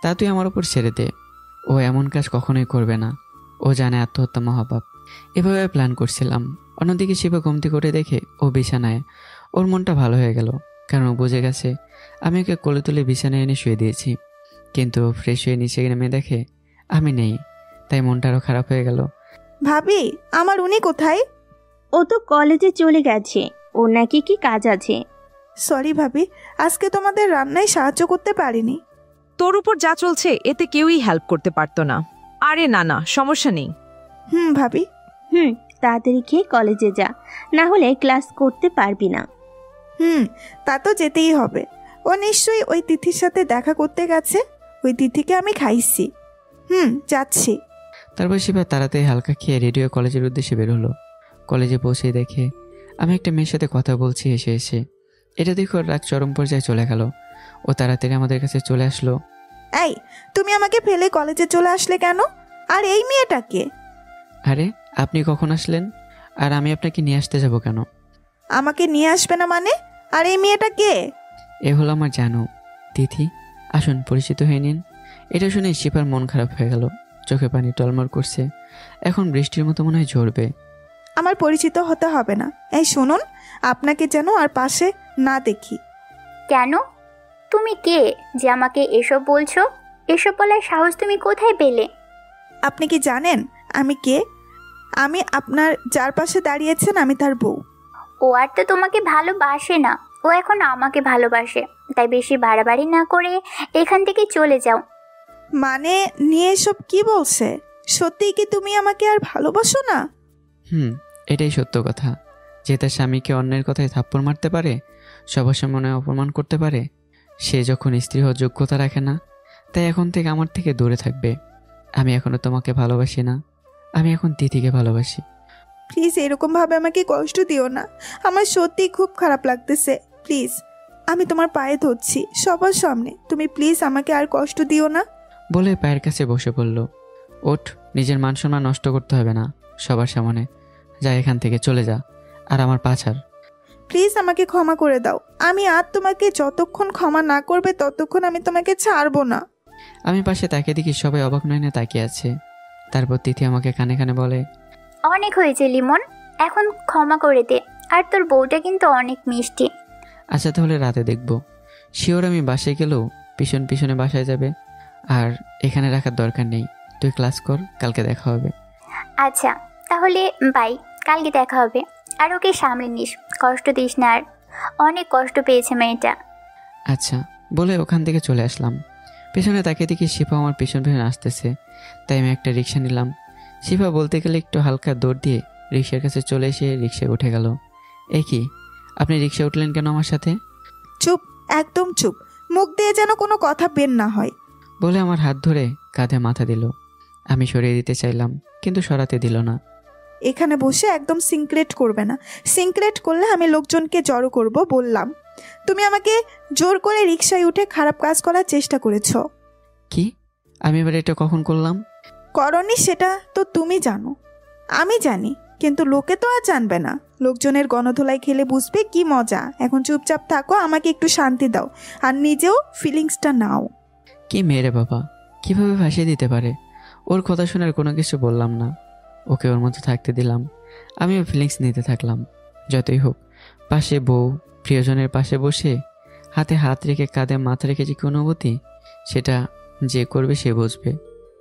তা তুই আমার উপর ছেড়ে দে, ও এমন কাজ কখনোই করবে না। ও জানে আত্মহত্যা মহাপাপ। এভাবে প্ল্যান করছিলাম। অন্যদিকে শিবা ঘুম থেকে উঠে দেখে ও বিছানায়। ওর মনটা ভালো হয়ে গেল, কারণ ও বুঝে গেছে আমি ওকে কোলে তুলে বিছানায় এনে শুয়ে দিয়েছি। কিন্তু ফ্রেশ হয়ে নিচে নেমে দেখে আমি নেই, তাই মনটা আরও খারাপ হয়ে গেল। ভাবি, আমার উনি কোথায়? ও তো কলেজে চলে গেছে, ওর নাকি কি কাজ আছে। সরি ভাবি, আজকে তোমাদের রান্নায় সাহায্য করতে পারিনি। তোর উপর যা চলছে এতে কেউই হেল্প করতে পারতো না। আরে না না, সমস্যা নেই। ভাবি। তাড়াতাড়ি খেয়ে কলেজে যা, না হলে ক্লাস করতে পারবি না। তা তো যেতেই হবে। ও নিশ্চয়ই ওই তিথির সাথে দেখা করতে গেছে, ওই তিথিকে আমি খাইছি। যাচ্ছি। তারপর শিবা তাড়াতাড়ি হালকা খেয়ে রেডি হয়ে কলেজের উদ্দেশ্যে বের হলো। কলেজে পৌঁছে দেখে আমি একটা মেয়ের সাথে কথা বলছি এসে এসে। এটা দেখে ওর রাগ চরম পর্যায়ে চলে গেল। ও তাড়াতাড়ি আমাদের কাছে চলে আসলো। এই, তুমি আমাকে ফেলে কলেজে চলে আসলে কেন? আর এই মেয়েটাকে? আরে আপনি কখন আসলেন, আর আমি আপনাকে নিয়ে আসতে যাব কেন? আমাকে নিয়ে আসবে না মানে? আর এই মেয়েটা কে? এ হলো আমার জানু, তিথি। আসুন পরিচিত হয়ে নিন। এটা শুনে শিপার মন খারাপ হয়ে গেল, চোখে পানি টলমল করছে। এখন বৃষ্টির মতো মনে হয় ঝরবে। আমার পরিচিত হতে হবে না। এই শুনুন, আপনাকে যেন আর পাশে না দেখি। কেন? তুমি কে যে আমাকে এসব বলছো? এসব বলার সাহস তুমি কোথায় পেলে? আপনি কি জানেন আমি কে? আমি আপনার যার পাশে দাঁড়িয়েছেন আমি তার বউ। ও আর তো তোমাকে ভালোবাসে না, ও এখন আমাকে ভালোবাসে। তাই বেশি বাড়াবাড়ি না করে এখান থেকে চলে যাও। মানে নিয়ে এসব কি বলছে? সত্যিই কি তুমি আমাকে আর ভালোবাসো না? এটাই সত্য কথা। যে তার স্বামীকে অন্যের কথায় থাপ্পড় মারতে পারে, সবার সামনে অপমান করতে পারে, সে যখন স্ত্রী হওয়ার যোগ্যতা রাখে না, তাই এখন থেকে আমার থেকে দূরে থাকবে। আমি এখনো তোমাকে ভালোবাসি না, আমি এখন তিথিকে ভালোবাসি। প্লিজ এরকম ভাবে আমাকে কষ্ট দিও না, আমার সত্যি খুব খারাপ লাগতেছে। প্লিজ আমি তোমার পায়ে ধরছি সবার সামনে, তুমি প্লিজ আমাকে আর কষ্ট দিও না। বলে পায়ের কাছে বসে পড়ল। ওঠ, নিজের মান সম্মান নষ্ট করতে হবে না সবার সামনে। যা এখান থেকে, চলে যা, আর আমার পা ছাড়। প্লিজ আমাকে ক্ষমা করে দাও। আমি আর তোমাকে যতক্ষণ ক্ষমা না করবে ততক্ষণ আমি তোমাকে ছাড়বো না। আমি পাশে তাকিয়ে দেখি সবাই অবাক নয়নে তাকিয়ে আছে। তারপর তিথি আমাকে কানে কানে বলে, অনেক হয়েছে লিমন, এখন ক্ষমা করে দে। আর তোর বউটা কিন্তু অনেক মিষ্টি। আচ্ছা তাহলে রাতে দেখব। শিওর আমি বাসায় গেলেও পিছন পিছনে বাসায় যাবে, আর এখানে রাখার দরকার নেই। তুই ক্লাস কর, কালকে দেখা হবে। আচ্ছা তাহলে বাই, কালকে দেখা হবে। আর ওকে সামলে নিস, কষ্ট দিস না আর। অনেক কষ্ট পেয়েছে মেয়েটা। আচ্ছা বলে ওখান থেকে চলে আসলাম। পেছনে তাকিয়ে দেখি শিফা আমার পেছন পেছনে আসতেছে, তাই আমি একটা রিক্সা নিলাম। শিফা বলতে গেলে একটু হালকা দৌড় দিয়ে রিক্সার কাছে চলে এসে রিক্সায় উঠে গেল। এই কি, আপনি রিক্সায় উঠলেন কেন আমার সাথে? চুপ, একদম চুপ, মুখ দিয়ে যেন কোনো কথা বের না হয়। বলে আমার হাত ধরে কাঁধে মাথা দিল। আমি সরিয়ে দিতে চাইলাম, কিন্তু সরাতে দিল না। এখানে বসে একদম সিনক্রেট করবে না। সিনক্রেট করলে আমি লোকজনকে জড়ো করব বললাম। তুমি আমাকে জোর করে রিক্সায় উঠে খারাপ কাজ করার চেষ্টা করেছো। কি? আমি এবার এটা কখন করলাম? করনি সেটা তো তুমি জানো, আমি জানি, কিন্তু লোকে তো আর জানবে না। লোকজনের গণধোলাই খেলে বুঝবে কি মজা। এখন চুপচাপ থাকো, আমাকে একটু শান্তি দাও, আর নিজেও ফিলিংসটা নাও। কি মেরে বাবা, কিভাবে ভাসিয়ে দিতে পারে? ওর কথা শুনে আর কোনো কিছু বললাম না, ওকে ওর মতো থাকতে দিলাম। আমিও ফিলিংস নিতে থাকলাম। যতই হোক, পাশে বউ, প্রিয়জনের পাশে বসে হাতে হাত রেখে কাঁধে মাথা রেখে যে কি অনুভূতি, সেটা যে করবে সে বুঝবে,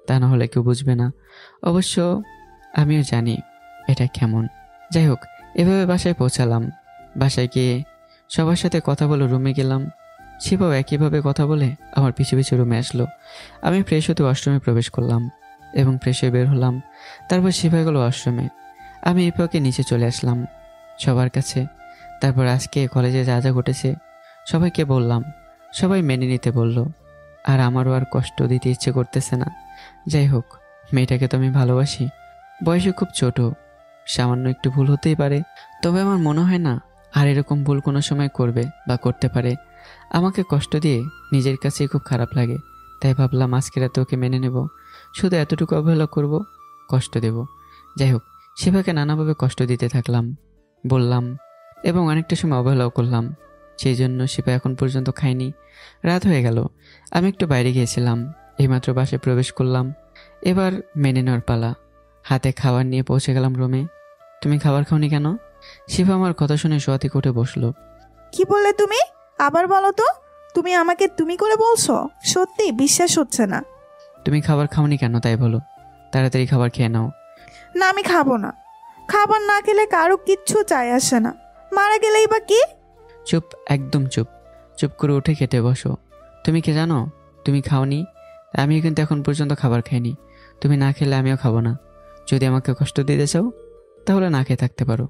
তা না হলে কেউ বুঝবে না। অবশ্য আমিও জানি এটা কেমন। যাই হোক, এভাবে বাসায় পৌঁছালাম। বাসায় গিয়ে সবার সাথে কথা বলে রুমে গেলাম। শিবাও একইভাবে কথা বলে আমার পিছু পিছু রুমে আসলো। আমি ফ্রেশ হতে ওয়াশরুমে প্রবেশ করলাম এবং ফ্রেশ হয়ে বের হলাম। তারপর শিবা গেল ওয়াশরুমে। আমি এরপরকে নিচে চলে আসলাম সবার কাছে। তারপর আজকে কলেজে যা যা ঘটেছে সবাইকে বললাম। সবাই মেনে নিতে বলল, আর আমারও আর কষ্ট দিতে ইচ্ছে করতেছে না। যাই হোক, মেয়েটাকে তো আমি ভালোবাসি। বয়সে খুব ছোট, সামান্য একটু ভুল হতেই পারে, তবে আমার মনে হয় না আর এরকম ভুল কোনো সময় করবে বা করতে পারে। আমাকে কষ্ট দিয়ে নিজের কাছেই খুব খারাপ লাগে, তাই ভাবলাম আজকে রাতে ওকে মেনে নেব। শুধু এতটুকু অবহেলা করব, কষ্ট দেব। যাই হোক, শিবাকে নানাভাবে কষ্ট দিতে থাকলাম, বললাম, এবং অনেকটা সময় অবহেলাও করলাম। সেই জন্য শিবা এখন পর্যন্ত খায়নি। রাত হয়ে গেল, আমি একটু বাইরে গিয়েছিলাম। এইমাত্র বাসায় প্রবেশ করলাম। এবার মেনে নেওয়ার পালা। হাতে খাবার নিয়ে পৌঁছে গেলাম রুমে। তুমি খাবার খাওনি কেন? শিবা আমার কথা শুনে শোয়া থেকে উঠে বসলো। কি বললে তুমি? আবার বলো তো। তুমি আমাকে তুমি করে বলছো? সত্যি বিশ্বাস হচ্ছে না। তুমি খাবার খাওনি কেন তাই বলো। তাড়াতাড়ি খাবার খেয়ে নাও। না, আমি খাবো না। খাবার না খেলে কারো কিচ্ছু চাই আসে না, মারা গেলেই বা কি। চুপ, একদম চুপ। চুপ করে উঠে খেতে বসো। তুমি কি জানো তুমি খাওনি? আমিও কিন্তু এখন পর্যন্ত খাবার খাইনি। তুমি না খেলে আমিও খাবো না। যদি আমাকে কষ্ট দিতে চাও তাহলে না খেয়ে থাকতে পারো।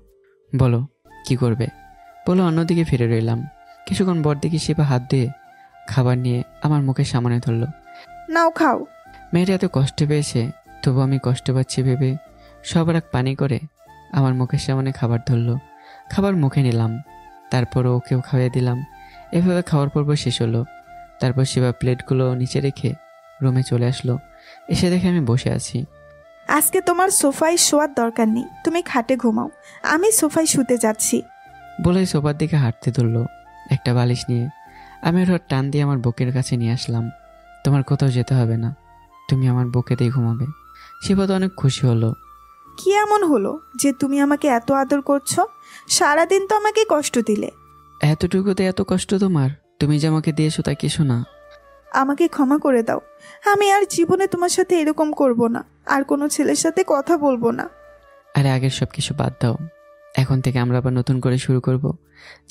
বলো কি করবে? বলো। অন্যদিকে ফিরে রইলাম। কিছুক্ষণ পর দেখি শিবা হাত দিয়ে খাবার নিয়ে আমার মুখের সামনে ধরলো। নাও খাও। মেয়েটা এত কষ্ট পেয়েছে, তবু আমি কষ্ট পাচ্ছি ভেবে সবার এক পানি করে আমার মুখের সামনে খাবার ধরলো। খাবার মুখে নিলাম, তারপরও ওকেও খাইয়ে দিলাম। এভাবে খাওয়ার পর্ব শেষ হলো। তারপর শিবা প্লেটগুলো নিচে রেখে রুমে চলে আসলো। এসে দেখে আমি বসে আছি। আজকে তোমার সোফায় শোয়ার দরকার নেই, তুমি খাটে ঘুমাও, আমি সোফায় শুতে যাচ্ছি। বলে সোফার দিকে হাঁটতে ধরলো একটা বালিশ নিয়ে। আমি ওর টান দিয়ে আমার বুকের কাছে নিয়ে আসলাম। তোমার কোথাও যেতে হবে না, তুমি আমার বুকেতেই ঘুমাবে। শিবা তো অনেক খুশি হলো। কি এমন হলো যে তুমি আমাকে এত আদর করছো? সারাদিন তো আমাকে কষ্ট দিলে। এতটুকুতে এত কষ্ট তোমার? তুমি যে আমাকে দিয়েছো তা কিছু না। আমাকে ক্ষমা করে দাও। আমি আর জীবনে তোমার সাথে এরকম করব না, আর কোনো ছেলের সাথে কথা বলবো না। আরে আগের সব কিছু বাদ দাও। এখন থেকে আমরা আবার নতুন করে শুরু করব,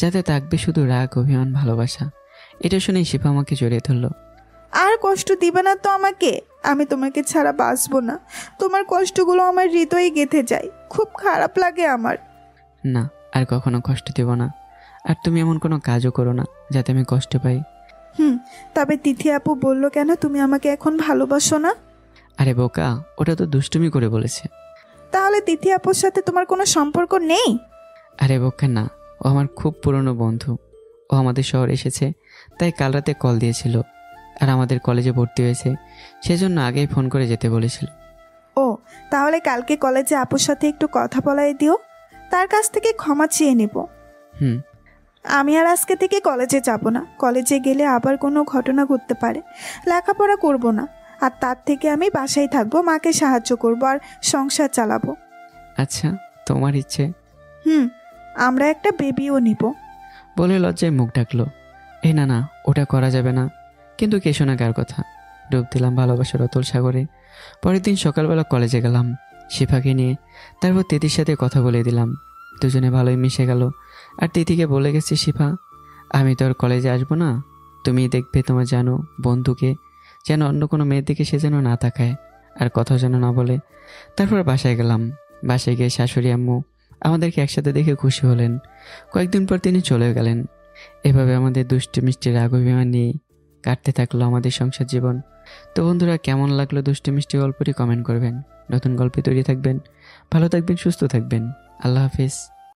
যাতে থাকবে শুধু রাগ, অভিমান, ভালোবাসা। এটা শুনেই শিবা আমাকে জড়িয়ে ধরলো। আর কষ্ট দিবে না তো আমাকে? আমি তোমাকে ছাড়া বাঁচবো না। তোমার কষ্টগুলো আমার হৃদয়ে গেঁথে যায়, খুব খারাপ লাগে আমার। না, আর কখনো কষ্ট দেব না। আর তুমি এমন কোনো কাজও করো না যাতে আমি কষ্ট পাই। তবে তিথি আপু বললো কেন তুমি আমাকে এখন ভালোবাসো না? আরে বোকা, ওটা তো দুষ্টুমি করে বলেছে। তাহলে তিথি আপুর সাথে তোমার কোনো সম্পর্ক নেই? আরে বোকা না, ও আমার খুব পুরনো বন্ধু। ও আমাদের শহরে এসেছে, তাই কাল রাতে কল দিয়েছিল। আর আমাদের কলেজে ভর্তি হয়েছে, সেজন্য আগেই ফোন করে যেতে বলেছিল। ও তাহলে কালকে কলেজে আপুর সাথে একটু কথা বলাই দিও, তার কাছ থেকে ক্ষমা চেয়ে নেব। হুম। আমি আর আজকে থেকে কলেজে যাব না। কলেজে গেলে আবার কোনো ঘটনা ঘটতে পারে, লেখাপড়া করব না। আর তার থেকে আমি বাসায় থাকবো, মাকে সাহায্য করব আর সংসার চালাবো। আচ্ছা, তোমার ইচ্ছে। আমরা একটা বেবিও নিব। বলে লজ্জায় মুখ ঢাকলো। না না, ওটা করা যাবে না। কিন্তু কে শোনা কার কথা। ডুব দিলাম ভালোবাসার অতল সাগরে। পরের দিন সকালবেলা কলেজে গেলাম শিফাকে নিয়ে। তারপর তিথির সাথে কথা বলে দিলাম। দুজনে ভালোই মিশে গেল। আর তিথিকে বলে গেছি, শিফা আমি তো আর কলেজে আসবো না, তুমি দেখবে তোমার জানো বন্ধুকে, যেন অন্য কোনো মেয়ের দিকে সে যেন না তাকায় আর কথা যেন না বলে। তারপর বাসায় গেলাম। বাসায় গিয়ে শাশুড়ি আম্মু আমাদেরকে একসাথে দেখে খুশি হলেন। কয়েকদিন পর তিনি চলে গেলেন। এভাবে আমাদের দুষ্টি মিষ্টি রাগ অভিমান নিয়ে কাটতে থাকলো আমাদের সংসার জীবন। তো বন্ধুরা, কেমন লাগলো দুষ্টি মিষ্টি গল্পটি কমেন্ট করবেন। নতুন গল্পে তৈরি থাকবেন, ভালো থাকবেন, সুস্থ থাকবেন। আল্লাহ হাফিজ।